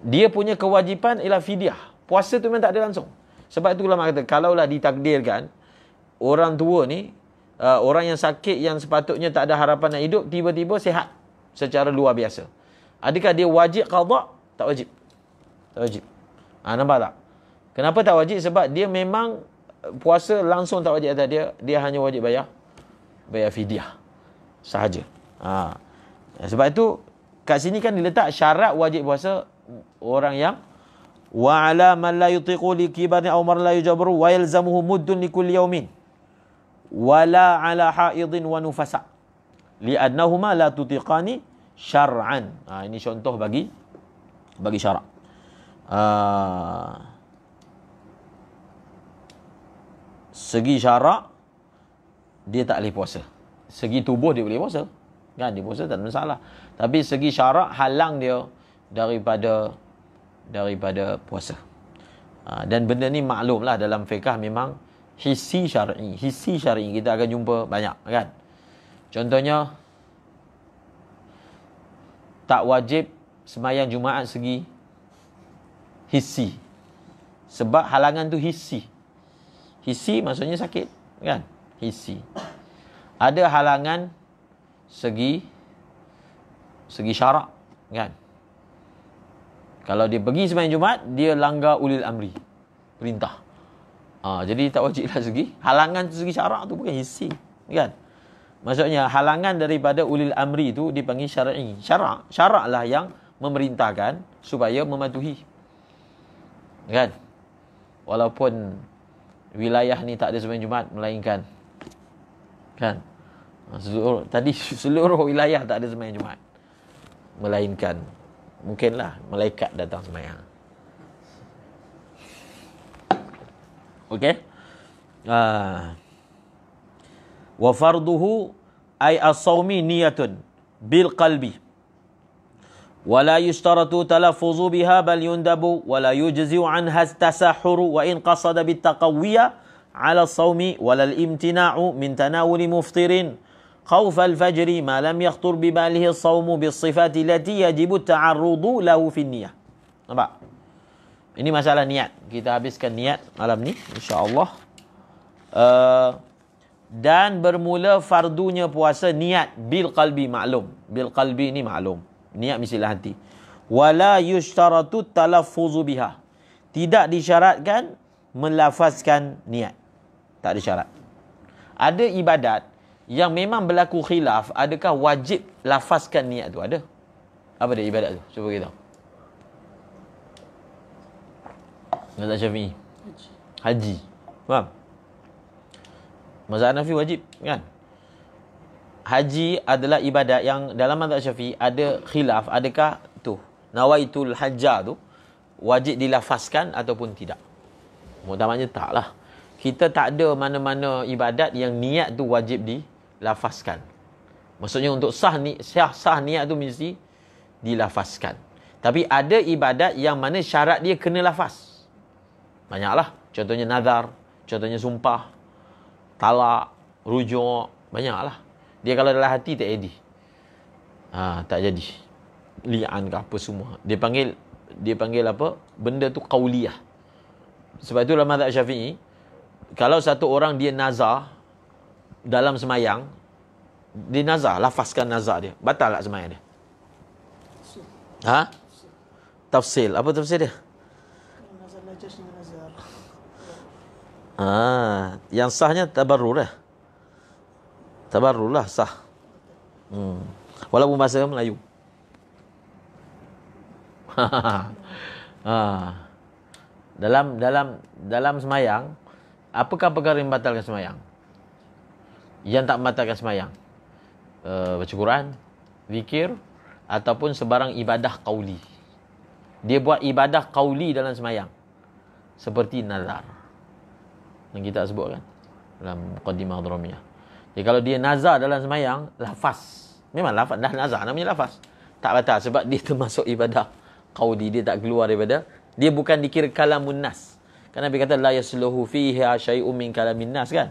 Dia punya kewajipan ialah fidyah. Puasa tu memang tak ada langsung. Sebab itu ulama kata, kalaulah ditakdirkan orang tua ni, orang yang sakit yang sepatutnya tak ada harapan nak hidup, tiba-tiba sihat secara luar biasa. Adakah dia wajib qada? Tak wajib. Tak wajib. Nampak tak? Kenapa tak wajib? Sebab dia memang puasa langsung tak wajib atas dia. Dia hanya wajib bayar fidyah sahaja. Sebab itu kat sini kan diletak syarat wajib puasa orang yang wa 'ala man la yutiqu li kibarin aw mar la yujabru wa yalzamuhu muddun li kulli yawmin wala 'ala haidin wa nufasa li'annahuma la tutiqani syar'an. Ini contoh bagi syarak. Segi syarak dia tak boleh puasa. Segi tubuh dia boleh puasa, kan? Dia puasa tak ada masalah. Tapi segi syarak halang dia daripada puasa. Dan benda ni maklumlah dalam fiqh memang hissi syar'i. Hissi syar'i kita akan jumpa banyak, kan? Contohnya tak wajib sembahyang Jumaat segi hissi. Sebab halangan tu hissi. Hissi maksudnya sakit, kan? Hissi. Ada halangan segi syarak, kan? Kalau dia pergi sembahyang Jumaat, dia langgar ulil amri, perintah. Jadi tak wajiblah segi halangan tu, segi syarak tu bukan hissi, kan? Maksudnya halangan daripada ulil amri tu dipanggil syar'i. Syarak lah yang memerintahkan supaya mematuhi, kan? walaupun wilayah ni tak ada sembahyang Jumaat, melainkan kan, seluruh wilayah tak ada sembahyang Jumaat, melainkan mungkinlah malaikat datang sembahyang. Okey. Wa farduhu ay as-sawmi niyatun bil qalbi ولا يشترط تلفظ بها بل يندب ولا يجزي عنها التسحر وإن قصد بالتقوية على الصوم ولا الامتناع من تناول مفطر خوف الفجر ما لم يخطر بباله الصوم بالصفات التي يجب التعرض له في النية. Nampak? Ini masalah niat. Kita habiskan niat malam ni insya-Allah. Dan bermula fardunya puasa niat bil qalbi maklum. Bil qalbi ni maklum. Niat mestilah hati. Wala yushtaratu talaffuzu biha. Tidak disyaratkan melafazkan niat. Tak ada syarat. Ada ibadat yang memang berlaku khilaf, adakah wajib lafazkan niat tu? Ada. Apa dia ibadat tu? Cuba kita tahu. Mazhab Syafi'i. Haji. Faham? Mazhab Hanafi wajib, kan? Haji adalah ibadat yang dalam mazhab Syafi'i ada khilaf, adakah tu nawaitul hajjah tu wajib dilafazkan ataupun tidak. Muktamadnya taklah. Kita tak ada mana-mana ibadat yang niat tu wajib dilafazkan. Maksudnya untuk sah niat tu mesti dilafazkan. Tapi ada ibadat yang mana syarat dia kena lafaz. Banyaklah. Contohnya nazar, contohnya sumpah, talak, rujuk, banyaklah. Dia kalau dalam hati tak jadi. Tak jadi. Li'an ke apa semua. Dia panggil apa? Benda tu qauliyah. Sebab itu dalam mazhab Syafi'i, kalau satu orang dia nazar dalam semayang, dia nazar, lafazkan nazar dia, batal tak semayang dia? Tafsil. Apa tafsir dia? Yang sahnya tabarrur lah. Tabarrur lah sah. Walaupun bahasa Melayu. Dalam semayang, apakah perkara yang membatalkan semayang? Yang tak membatalkan semayang? Baca Quran, zikir, ataupun sebarang ibadah qauli. Dia buat ibadah qauli dalam semayang, seperti nazar yang kita sebut kan dalam Muqaddimah Hadramiyah. Jadi kalau dia nazar dalam semayang, lafaz. Memang lafaz, dah nazar namanya lafaz. Tak batal sebab dia termasuk ibadah qauli, dia tak keluar daripada, dia bukan dikira kalamun nas. Kan Nabi kata la yasluhu fiha syai'un min kalamin nas kan.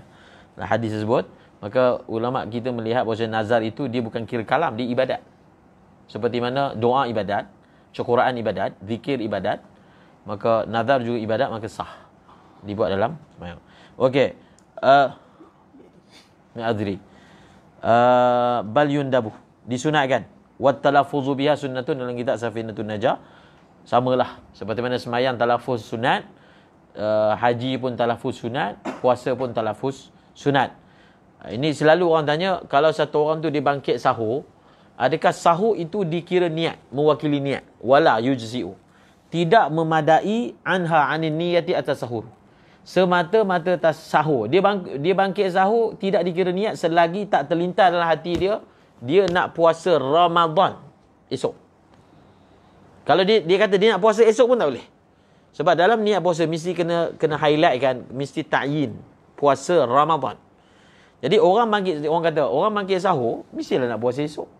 Hadis tersebut, maka ulama kita melihat bahawa nazar itu dia bukan kira kalam, dia ibadat. Seperti mana doa ibadat, Quran ibadat, zikir ibadat, maka nazar juga ibadat, maka sah dibuat dalam semayang. Okey. Ma'adri. Bal yundabu. Disunatkan. Wat talaffuzu biha sunnatun, dalam kitab Safinatun Najah. Samalah. Seperti mana semayang talaffuz sunat, haji pun talaffuz sunat, puasa pun talaffuz sunat. Ini selalu orang tanya, kalau satu orang tu dia bangkit sahur, adakah sahur itu dikira niat, mewakili niat? Wala yujzi'u. Tidak memadai anha anin niyati atas sahur. Semata-mata tas sahur. Dia bangkit sahur tidak dikira niat selagi tak terlintas dalam hati dia nak puasa Ramadan esok. Kalau dia kata dia nak puasa esok pun tak boleh. Sebab dalam niat puasa mesti kena highlight kan, mesti ta'yin puasa Ramadan. Jadi orang bangkit sahur mestilah nak puasa esok.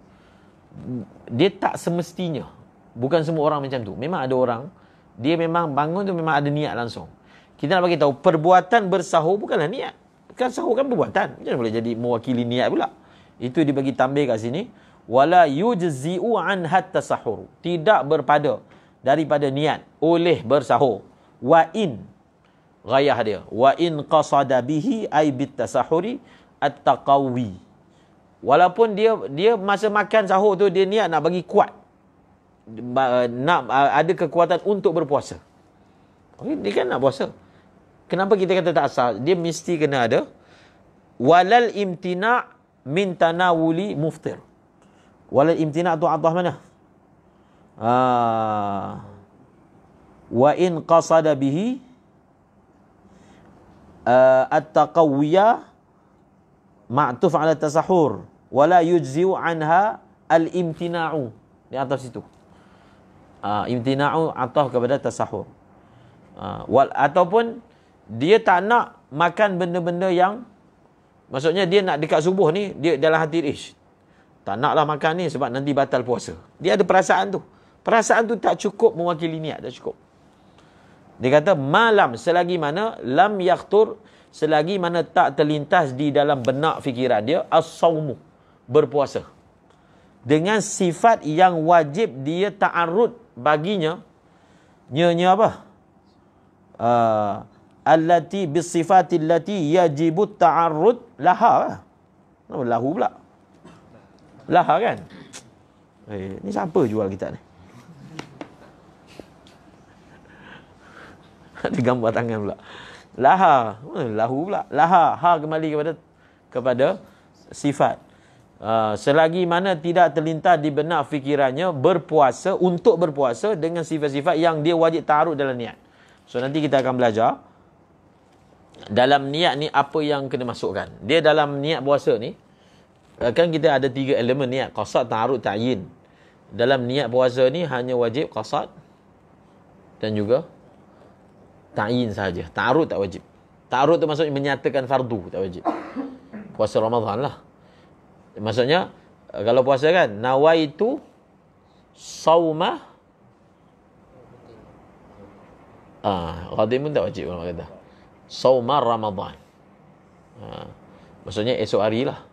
Dia tak semestinya. Bukan semua orang macam tu. Memang ada orang dia memang bangun tu memang ada niat langsung. Kita nak bagi tahu perbuatan bersahur bukanlah niat. Kan sahur kan perbuatan. Macam mana boleh jadi mewakili niat pula? Itu dibagi tambah kat sini. Wala yujzi'u an hatta sahur. Tidak berpada daripada niat oleh bersahur. Wa in ghayah dia. Wa in qasada bihi ay bit tasahuri at-taqawi. Walaupun dia masa makan sahur tu dia niat nak bagi kuat. Nak ada kekuatan untuk berpuasa. Dia kan nak puasa. Kenapa kita kata tak sah? Dia mesti kena ada walal imtina' min tanawuli muftir. Walal imtina' tu adah mana? Wa in qasada bihi at-taqawiyah ma'tuf 'ala tasahhur wala yujzi'u anha al-imtina'u. Di atas situ. Imtina'u ataf kepada tasahhur. Ataupun dia tak nak makan benda-benda yang, maksudnya dia nak dekat subuh ni, dia dalam hati tak naklah makan ni sebab nanti batal puasa. Dia ada perasaan tu. Perasaan tu tak cukup mewakili niat, tak cukup. Dia kata malam, selagi mana lam yakhtur, selagi mana tak terlintas di dalam benak fikiran dia as-saumu, berpuasa. Dengan sifat yang wajib dia ta'arrud baginya. Nya apa? Allati bisifati allati yajibu ta'arrud laha. Lahu pula. Laha kan? Ni siapa jual kitab ni? Ada gambar tangan pula. Laha. Lahu pula. Laha. Ha kembali kepada sifat. Selagi mana tidak terlintas di benak fikirannya berpuasa, untuk berpuasa dengan sifat-sifat yang dia wajib ta'arud dalam niat. So nanti kita akan belajar dalam niat ni apa yang kena masukkan. Dia dalam niat puasa ni, kan kita ada 3 elemen niat: qasad, ta'arud, ta'yin. Dalam niat puasa ni hanya wajib qasad dan juga ta'yin sahaja. Ta'arud tak wajib. Ta'arud tu maksudnya menyatakan fardu, tak wajib. Puasa Ramadan lah. Maksudnya kalau puasa kan, nawaitu sauma, qadim pun tak wajib ulama kata. Sauma Ramadan. Maksudnya esok hari lah.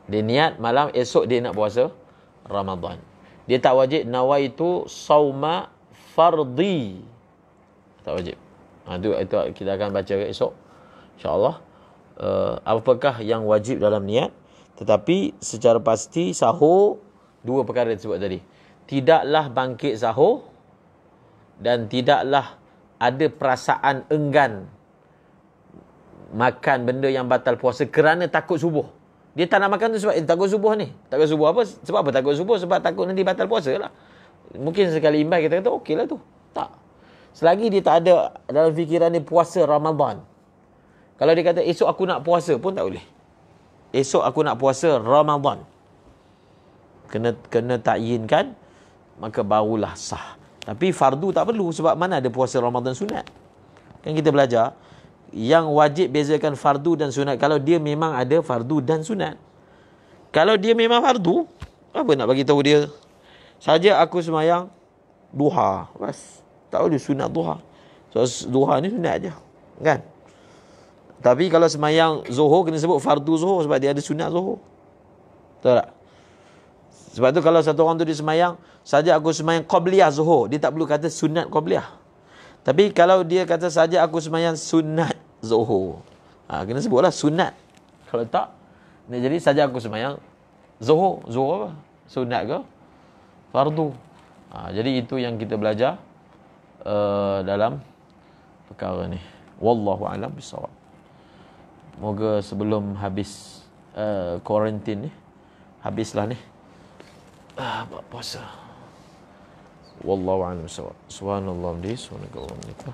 Dia niat malam esok dia nak puasa Ramadan. Dia tak wajib nawaitu sauma fardi. Tak wajib. Itu kita akan baca esok, insya-Allah. Apakah yang wajib dalam niat? Tetapi secara pasti sahur, 2 perkara disebut tadi. Tidaklah bangkit sahur dan tidaklah ada perasaan enggan makan benda yang batal puasa kerana takut subuh. Dia tak nak makan tu sebab takut subuh ni. Takut subuh apa? Sebab apa takut subuh? Sebab takut nanti batal puasa lah. Mungkin sekali imbas kita kata okey lah tu. Tak. Selagi dia tak ada dalam fikiran dia puasa Ramadan. Kalau dia kata esok aku nak puasa pun tak boleh. Esok aku nak puasa Ramadan. Kena takyinkan, maka barulah sah. Tapi fardu tak perlu sebab mana ada puasa Ramadan sunat. Kan kita belajar yang wajib bezakan fardu dan sunat. Kalau dia memang ada fardu dan sunat. Kalau dia memang fardu, apa nak bagi tahu dia? Saja aku semayang duha, bas. Tak boleh sunat duha. So duha ni sunat aja, kan? Tapi kalau semayang zuhur kena sebut fardu zuhur sebab dia ada sunat zuhur. Betul tak? Sebab tu kalau satu orang tu dia semayang, saja aku semayang qabliyah zuhur, dia tak perlu kata sunat qabliyah. Tapi kalau dia kata saja aku semayang sunat zuhur, kena sebutlah sunat. Kalau tak, dia jadi saja aku semayang zuhur. Zuhur apa? Sunat ke? Fardu. Jadi itu yang kita belajar dalam perkara ni. Wallahu a'lam bissawab. Moga sebelum habis kuarantin ni, habislah ni puasa. Wallahu a'lam bissawab. Subhanallah bihamdihi, subhanakallahumma wa bihamdika,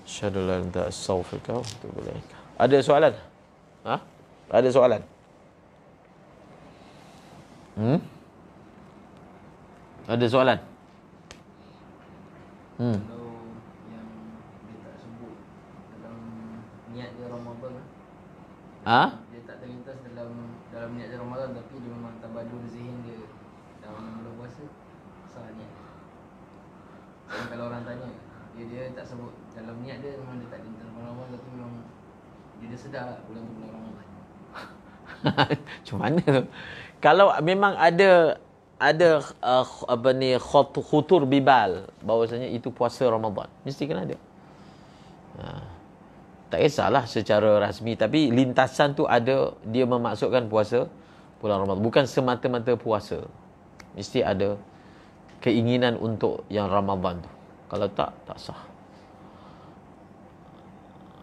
asyhadu an la ilaha illa anta, astaghfiruka wa atubu ilaik. Ada soalan? Ada soalan? Ada soalan? Kalau yang dia tak sebut dalam niat dia Ramadan, dia tak terlintas dalam niat dia Ramadan, tapi dia memang tabadur zihin dia dalam bulan puasa, sah niat. Dan kalau orang tanya, dia tak sebut dalam niat dia, memang dia tak terlintas bulan Ramadan, tapi memang dia sedar lah bulan tu bulan Ramadan. Macam mana tu? Kalau memang ada khutur bibal bahawasanya itu puasa Ramadan, mesti kena ada. Tak kisahlah secara rasmi, tapi lintasan tu ada, dia memaksudkan puasa bulan Ramadan, bukan semata-mata puasa. Mesti ada keinginan untuk yang Ramadan tu. Kalau tak sah.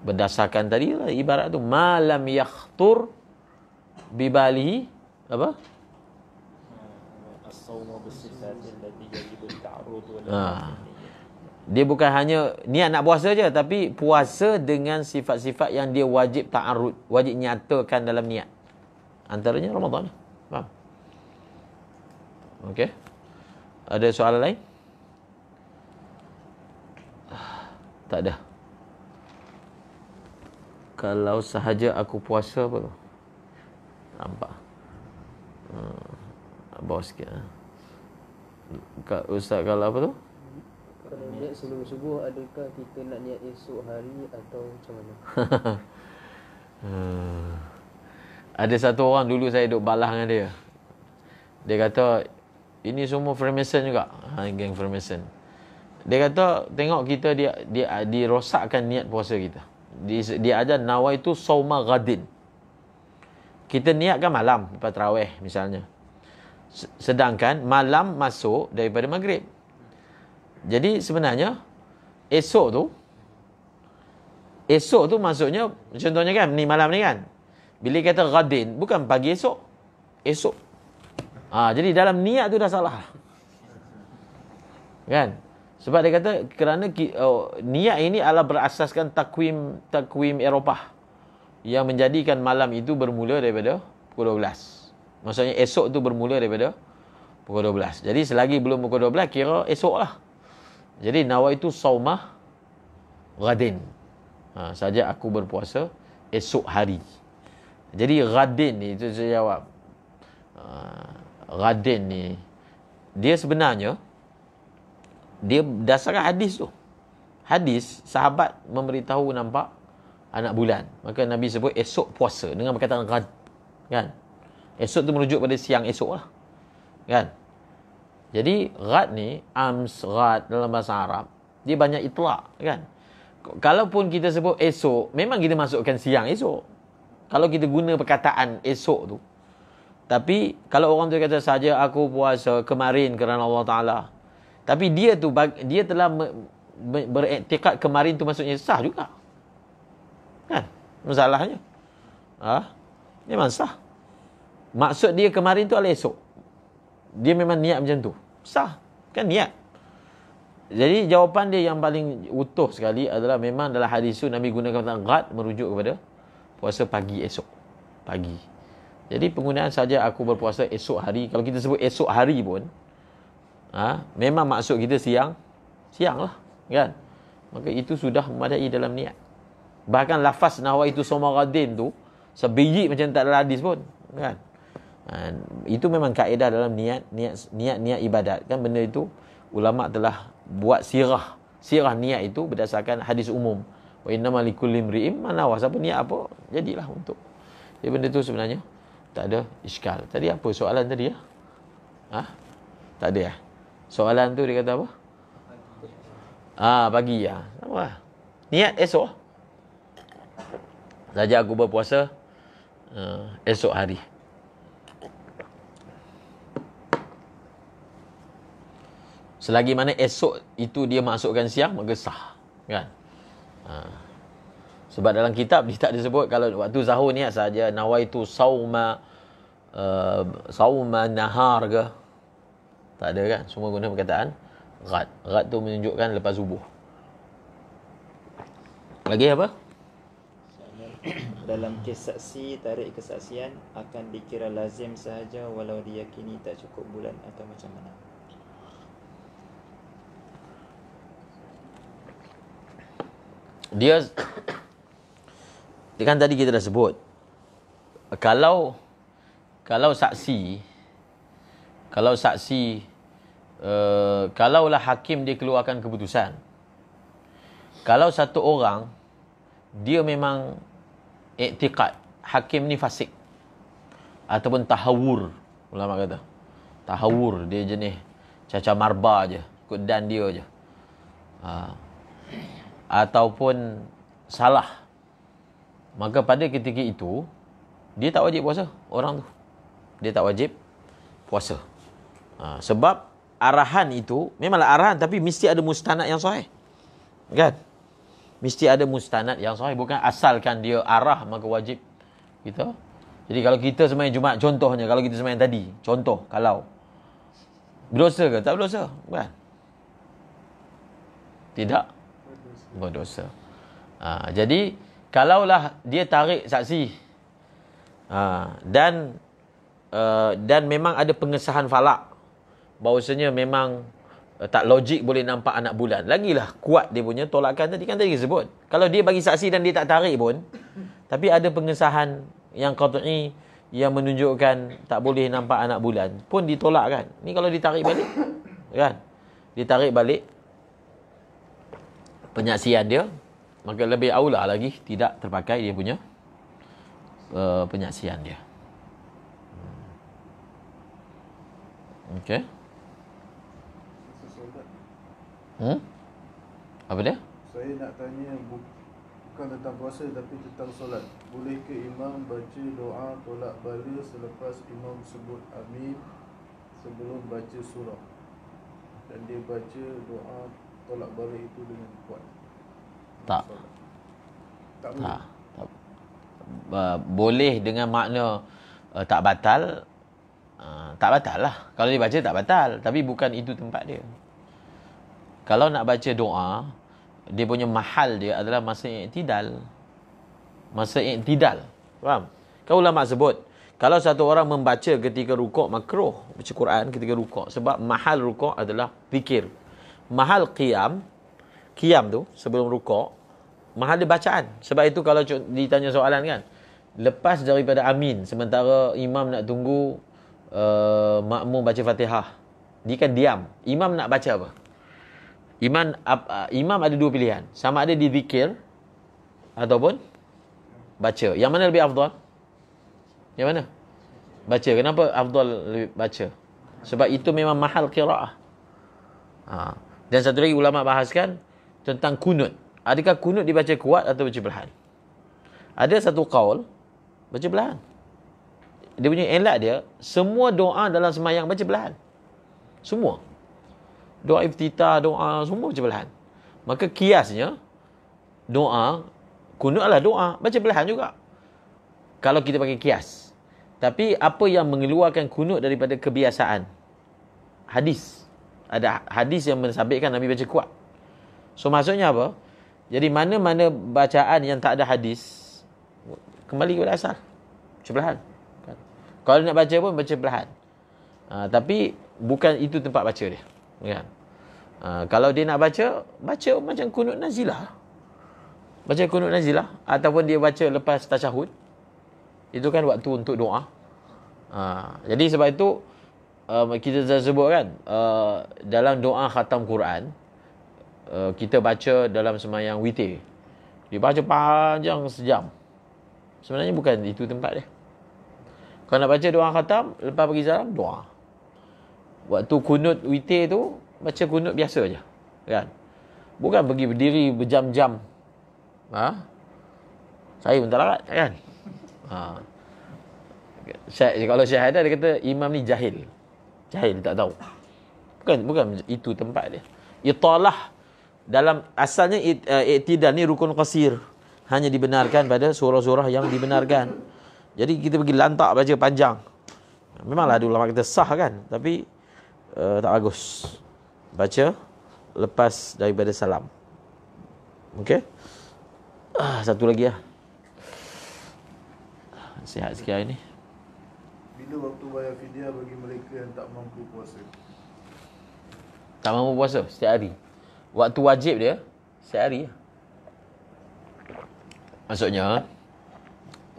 Berdasarkan tadi lah ibarat tu, malam yakhtur bibalihi apa? Dia bukan hanya niat nak puasa je, tapi puasa dengan sifat-sifat yang dia wajib ta'arud, wajib nyatakan dalam niat. Antaranya Ramadan. Faham? Okey. Ada soalan lain? Tak ada. Kalau sahaja aku puasa apa tu? Nampak. Bawah sikit. Ustaz, kalau apa tu? Kalau niat sebelum subuh, adakah kita nak niat esok hari atau macam mana? Ada satu orang dulu saya duduk balah dengan dia. Dia kata, ini semua Freemason juga. Geng Freemason. Dia kata, tengok kita dia dirosakkan niat puasa kita. Dia ajar nawaitu sauma ghadin. Kita niatkan malam lepas tarawih misalnya. Sedangkan malam masuk daripada maghrib. Jadi sebenarnya esok tu maksudnya, contohnya kan ni malam ni kan. Bila kata ghadin, bukan pagi esok. Esok. Jadi dalam niat tu dah salah. Kan? Sebab dia kata kerana niat ini adalah berasaskan takwim Eropah yang menjadikan malam itu bermula daripada pukul 12. Maksudnya esok tu bermula daripada pukul 12. Jadi selagi belum pukul 12 kira esok lah. Jadi nawaitu saumah ghadin. Saja aku berpuasa esok hari. Jadi ghadin ni, itu saya jawab. Ghadin ni dia sebenarnya dia berdasarkan hadis tu. Hadis sahabat memberitahu nampak anak bulan. Maka Nabi sebut esok puasa dengan perkataan ghad. Kan? Esok tu merujuk pada siang esok lah. Kan? Jadi ghad ni, ams, ghad dalam bahasa Arab, dia banyak itlaq. Kan? Kalaupun kita sebut esok, memang kita masukkan siang esok. Kalau kita guna perkataan esok tu. Tapi kalau orang tu kata saja aku puasa kemarin kerana Allah Ta'ala. Tapi dia telah beriktikad kemarin tu maksudnya sah juga. Kan? Masalahnya. Memang sah. Maksud dia kemarin tu adalah esok. Dia memang niat macam tu. Sah. Kan niat. Jadi jawapan dia yang paling utuh sekali adalah memang dalam hadis tu Nabi gunakan kata ghad merujuk kepada puasa pagi esok. Pagi. Jadi penggunaan saja aku berpuasa esok hari. Kalau kita sebut esok hari pun, memang maksud kita siang lah, kan? Maka itu sudah memadai dalam niat. Bahkan lafaz nawaitu sauma ghadin tu sebiji macam tak ada hadis pun, kan? Itu memang kaedah dalam niat ibadat, kan? Benda itu ulama telah buat sirah niat itu berdasarkan hadis umum. Wa innamal likulli imri'in ma nawa. Siapa niat apa, jadilah untuk. Jadi benda tu sebenarnya tak ada iskal. Tadi apa soalan tadi ya? Tak ada ya? Soalan tu dia kata apa? Pagi ya. Sama. Niat esok. Saja aku berpuasa esok hari. Selagi mana esok itu dia masukkan siang, maka sah. Kan? Sebab dalam kitab dia tak disebut kalau waktu sahur niat saja nawaitu sauma nahar ke. Tak ada kan? Semua guna perkataan ghad. Ghad tu menunjukkan lepas subuh. Lagi apa? Dalam kes saksi, tarik kesaksian akan dikira lazim sahaja walau diyakini tak cukup bulan atau macam mana? Dia kan tadi kita dah sebut, kalau saksi kalaulah hakim dia keluarkan keputusan, kalau satu orang dia memang iktiqad hakim ni fasik ataupun tahawur, ulama kata tahawur, dia jenis caca marba je, ikut dan dia je, ataupun salah, maka pada ketika itu dia tak wajib puasa. Orang tu dia tak wajib puasa. Sebab arahan itu memanglah arahan, tapi mesti ada mustanad yang sahih, kan? Mesti ada mustanad yang sahih, bukan asalkan dia arah maka wajib kita. Jadi kalau kita sembahyang Jumaat, contohnya kalau kita sembahyang tadi, contoh, kalau berdosa ke? Tak berdosa, kan? tidak berdosa. Jadi kalaulah dia tarik saksi dan memang ada pengesahan falak bahawasanya memang tak logik boleh nampak anak bulan, lagilah kuat dia punya tolakan tadi. Kan tadi sebut, kalau dia bagi saksi dan dia tak tarik pun, tapi ada pengesahan yang qat'i yang menunjukkan tak boleh nampak anak bulan pun ditolak kan. Ni kalau ditarik balik kan, ditarik balik penyaksian dia, maka lebih aula lagi tidak terpakai dia punya penyaksian dia. Okey. Apa dia? Saya nak tanya bukan tentang puasa tapi tentang solat. Boleh ke imam baca doa tolak bala selepas imam sebut amin sebelum baca surah? Dan dia baca doa tolak bala itu dengan kuat. Tak. Tak boleh. Boleh dengan makna tak batal. Tak batal lah. Kalau dia baca tak batal, tapi bukan itu tempat dia. Kalau nak baca doa, dia punya mahal dia adalah masa i'tidal. Masa i'tidal. Faham? Kan ulama sebut, kalau satu orang membaca ketika rukuk makruh baca Quran ketika rukuk, sebab mahal rukuk adalah zikir. Mahal qiyam tu sebelum rukuk, mahal dia bacaan. Sebab itu kalau ditanya soalan kan, lepas daripada amin sementara imam nak tunggu makmum baca Fatihah, dia kan diam. Imam nak baca apa? Imam ada dua pilihan, sama ada di zikir ataupun baca. Yang mana lebih afdal? Yang mana? Baca. Kenapa afdal lebih baca? Sebab itu memang mahal qiraah. Dan satu lagi ulama bahaskan tentang kunut. Adakah kunut dibaca kuat atau baca perlahan? Ada satu qaul baca perlahan. Dia punya elak dia, semua doa dalam sembahyang baca perlahan. Semua. Doa iftitah, doa, semua baca perlahan. Maka kiasnya, doa, kunut adalah doa, baca perlahan juga. Kalau kita pakai kias. Tapi apa yang mengeluarkan kunut daripada kebiasaan? Hadis. Ada hadis yang mensabitkan Nabi baca kuat. So maksudnya apa? Jadi mana-mana bacaan yang tak ada hadis, kembali kepada asal. Baca perlahan. Kalau nak baca pun baca perlahan. Tapi bukan itu tempat baca dia. Kan? Kalau dia nak baca macam kunut nazilah. Baca kunut nazilah. Ataupun dia baca lepas tasyahud. Itu kan waktu untuk doa. Jadi sebab itu, kita dah sebut kan, dalam doa khatam Quran, kita baca dalam sembahyang witir. Dia baca panjang sejam. Sebenarnya bukan itu tempat dia. Kalau nak baca doa khatam, lepas pergi salam, doa. Waktu kunut witir tu, baca kunut biasa je. Kan? Bukan pergi berdiri berjam-jam. Saya pun tak larat, kan? Kalau Syekh Haidar, dia kata imam ni jahil. Jahil, dia tak tahu. Bukan itu tempat dia. Italah, dalam asalnya i'tidal ni rukun qasir. Hanya dibenarkan pada surah-surah yang dibenarkan. Jadi kita pergi lantak baca panjang. Memanglah ada ulama kita sah kan, tapi tak bagus. Baca lepas daripada salam. Okey. Satu lagi lah. Sihat sikit hari ni. Bila waktu bayar fidyah bagi mereka yang tak mampu puasa? Tak mampu puasa setiap hari. Waktu wajib dia setiap hari. Maksudnya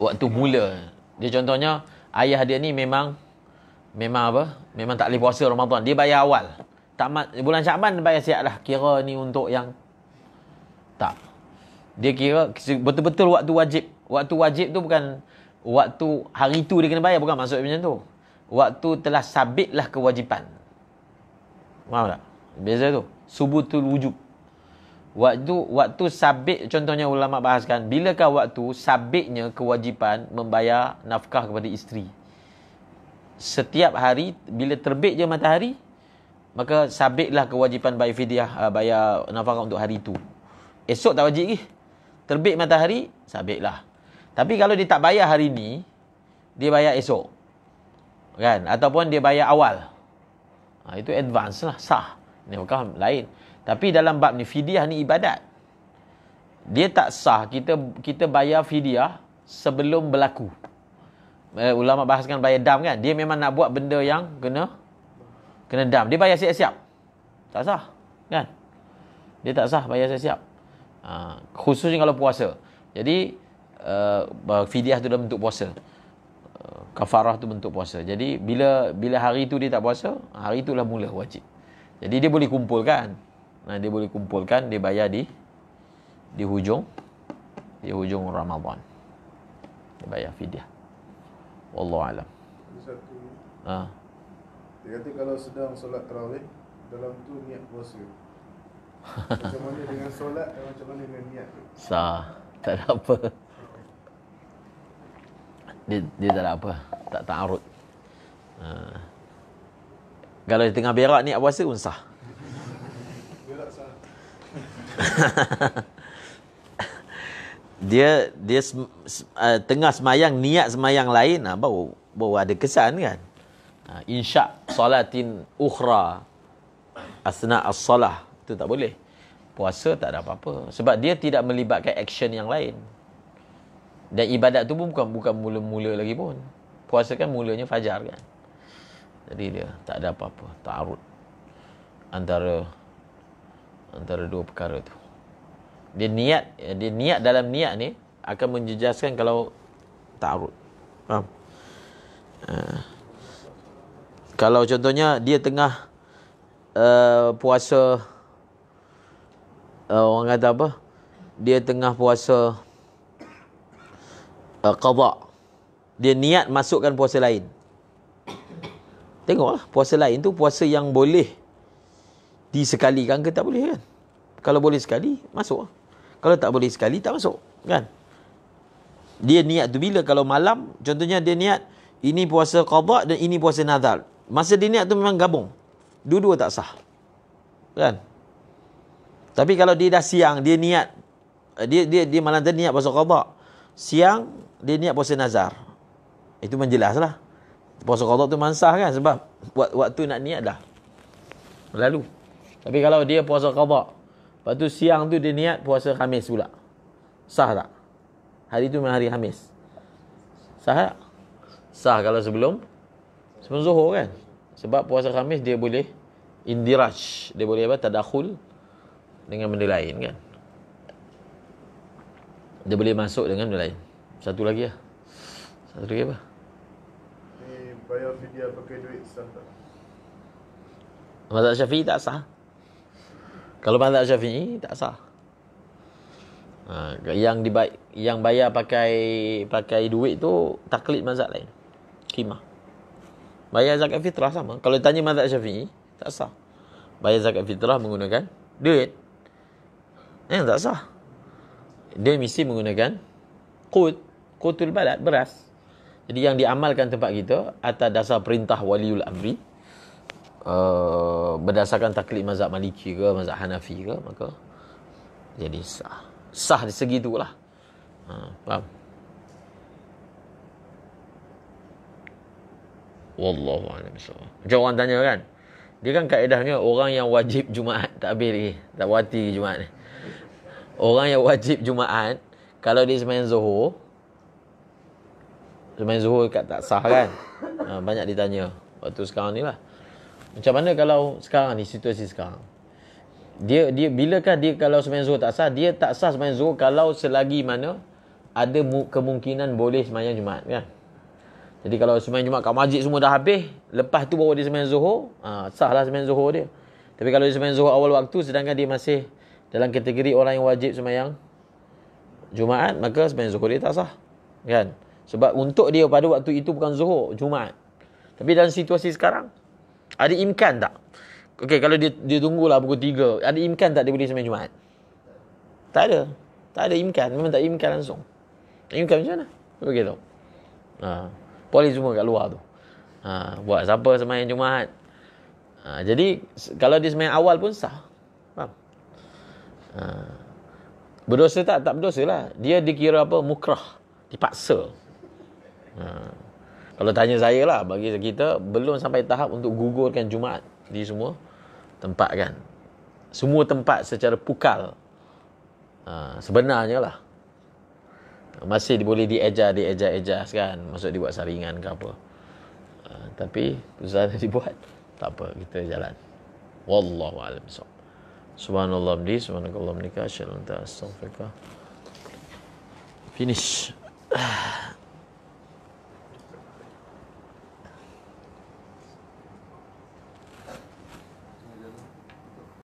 waktu mula dia, contohnya ayah dia ni memang apa? Memang tak boleh puasa Ramadan. Dia bayar awal. Bulan Syaban dia bayar siap lah. Kira ni untuk yang tak. Dia kira betul-betul waktu wajib. Waktu wajib tu bukan waktu hari tu dia kena bayar. Bukan maksud macam tu. Waktu telah sabitlah kewajipan. Faham tak? Beza tu. Subutul wujub. Waktu sabit, contohnya ulama bahaskan, bilakah waktu sabitnya kewajipan membayar nafkah kepada isteri? Setiap hari bila terbit je matahari, maka sabitlah kewajipan bayar fidyah, bayar nafkah untuk hari itu. Esok tak wajib lagi. Terbit matahari, sabitlah. Tapi kalau dia tak bayar hari ni, dia bayar esok. Kan? Ataupun dia bayar awal. Itu advance lah, sah. Nafkah lain. Tapi dalam bab ni, fidyah ni ibadat. Dia tak sah kita bayar fidyah sebelum berlaku. Ulama bahaskan bayar dam kan. Dia memang nak buat benda yang kena dam. Dia bayar siap-siap. Tak sah. Kan? Dia tak sah bayar siap-siap. Khususnya kalau puasa. Jadi, fidyah tu dalam bentuk puasa. Kafarah tu bentuk puasa. Jadi, bila hari tu dia tak puasa, hari itulah mula wajib. Jadi, dia boleh kumpulkan. Dia boleh kumpulkan, dia bayar di hujung Ramadan. Dia bayar fidyah. Wallahu alam. Satu. Ha. Dia kata kalau sedang solat tarawih, dalam tu niat puasa. Macam mana dengan solat dan macam mana dengan niat tu? Sah. Tak ada apa. Dia tak ada apa. Tak ta'arud. Kalau di tengah berak niat puasa pun sah. Berak sah. dia tengah semayang, niat semayang lain, baru ada kesan kan. Insya salatin ukhra asna as-salah, itu tak boleh. Puasa tak ada apa-apa sebab dia tidak melibatkan action yang lain. Dan ibadat tu pun bukan mula-mula lagi pun. Puasa kan mulanya fajar kan. Jadi dia tak ada apa-apa, ta'arud antara dua perkara tu. Dia niat dalam niat ni akan menjejaskan kalau ta'arud. Faham? Kalau contohnya dia tengah puasa, orang kata apa? Dia tengah puasa qada. Dia niat masukkan puasa lain. Tengoklah, puasa lain tu puasa yang boleh disekalikan ke tak boleh kan? Kalau boleh sekali, masuk. Kalau tak boleh sekali, tak masuk. Kan? Dia niat tu bila? Kalau malam, contohnya dia niat, ini puasa qada dan ini puasa nazar. Masa dia niat tu memang gabung. Dua-dua tak sah. Kan? Tapi kalau dia dah siang, dia niat, dia malam tadi niat puasa qada. Siang, dia niat puasa nazar. Itu menjelas lah. Puasa qada tu mansah kan? Sebab waktu nak niat dah lalu. Tapi kalau dia puasa qada, lepas tu siang tu dia niat puasa Khamis pula, sah tak? Hari tu memang hari Khamis. Sah tak? Sah kalau sebelum Zuhur kan? Sebab puasa Khamis dia boleh indiraj. Dia boleh apa? Tadakhul dengan benda lain kan? Dia boleh masuk dengan benda lain. Satu lagi lah. Satu lagi apa? Ni bayar fidyah pakai duit sah tak? Mazhab Syafi'i tak sah. Kalau mazhab Syafi'i tak sah. Yang bayar pakai duit tu taklid mazhab lain. Qimah. Bayar zakat fitrah sama. Kalau tanya mazhab Syafi'i tak sah. Bayar zakat fitrah menggunakan duit. Tak sah. Dia mesti menggunakan qutul balad, beras. Jadi yang diamalkan tempat kita atas dasar perintah waliul amri, berdasarkan taklid mazhab Maliki ke mazhab Hanafi ke, maka jadi sah di segi itulah. Faham? Wallahu a'lam bishawab. Macam orang tanya kan, dia kan kaedahnya orang yang wajib Jumaat, tak habis lagi, tak berhati Jumaat ni. Orang yang wajib Jumaat, kalau dia sembahyang Zuhur tak sah kan? Banyak ditanya waktu sekarang ni lah. Macam mana kalau sekarang ni, situasi sekarang? Dia bilakah dia kalau sembahyang Zuhur tak sah? Dia tak sah sembahyang Zuhur kalau selagi mana ada kemungkinan boleh sembahyang Jumaat kan? Jadi kalau sembahyang Jumaat kat masjid semua dah habis, lepas tu baru dia sembahyang Zuhur, sahlah sembahyang Zuhur dia. Tapi kalau dia sembahyang Zuhur awal waktu sedangkan dia masih dalam kategori orang yang wajib sembahyang Jumaat, maka sembahyang Zuhur dia tak sah. Kan? Sebab untuk dia pada waktu itu bukan Zuhur, Jumaat. Tapi dalam situasi sekarang, ada imkan tak? Okey, kalau dia tunggulah pukul 3, ada imkan tak dia boleh sembahyang Jumaat? Tak ada. Tak ada imkan. Memang tak ada imkan langsung. Imkan macam mana? Bagi tahu. Polis semua kat luar tu. Buat siapa sembahyang Jumaat. Jadi, kalau dia sembahyang awal pun sah. Faham? Berdosa tak? Tak berdosa lah. Dia dikira apa? Mukrah. Dipaksa. Kalau tanya saya lah, bagi kita belum sampai tahap untuk gugurkan Jumaat di semua tempat kan. Semua tempat secara pukal. Sebenarnya lah. Masih boleh diejar kan. Maksud dibuat saringan ke apa. Tapi usaha dibuat. Tak apa, kita jalan. Wallahu a'lam bishawab. Subhanallah bihamdihi, subhanakallah bihamdika, asyhadu an la ilaha illa anta, astaghfiruka. Finish.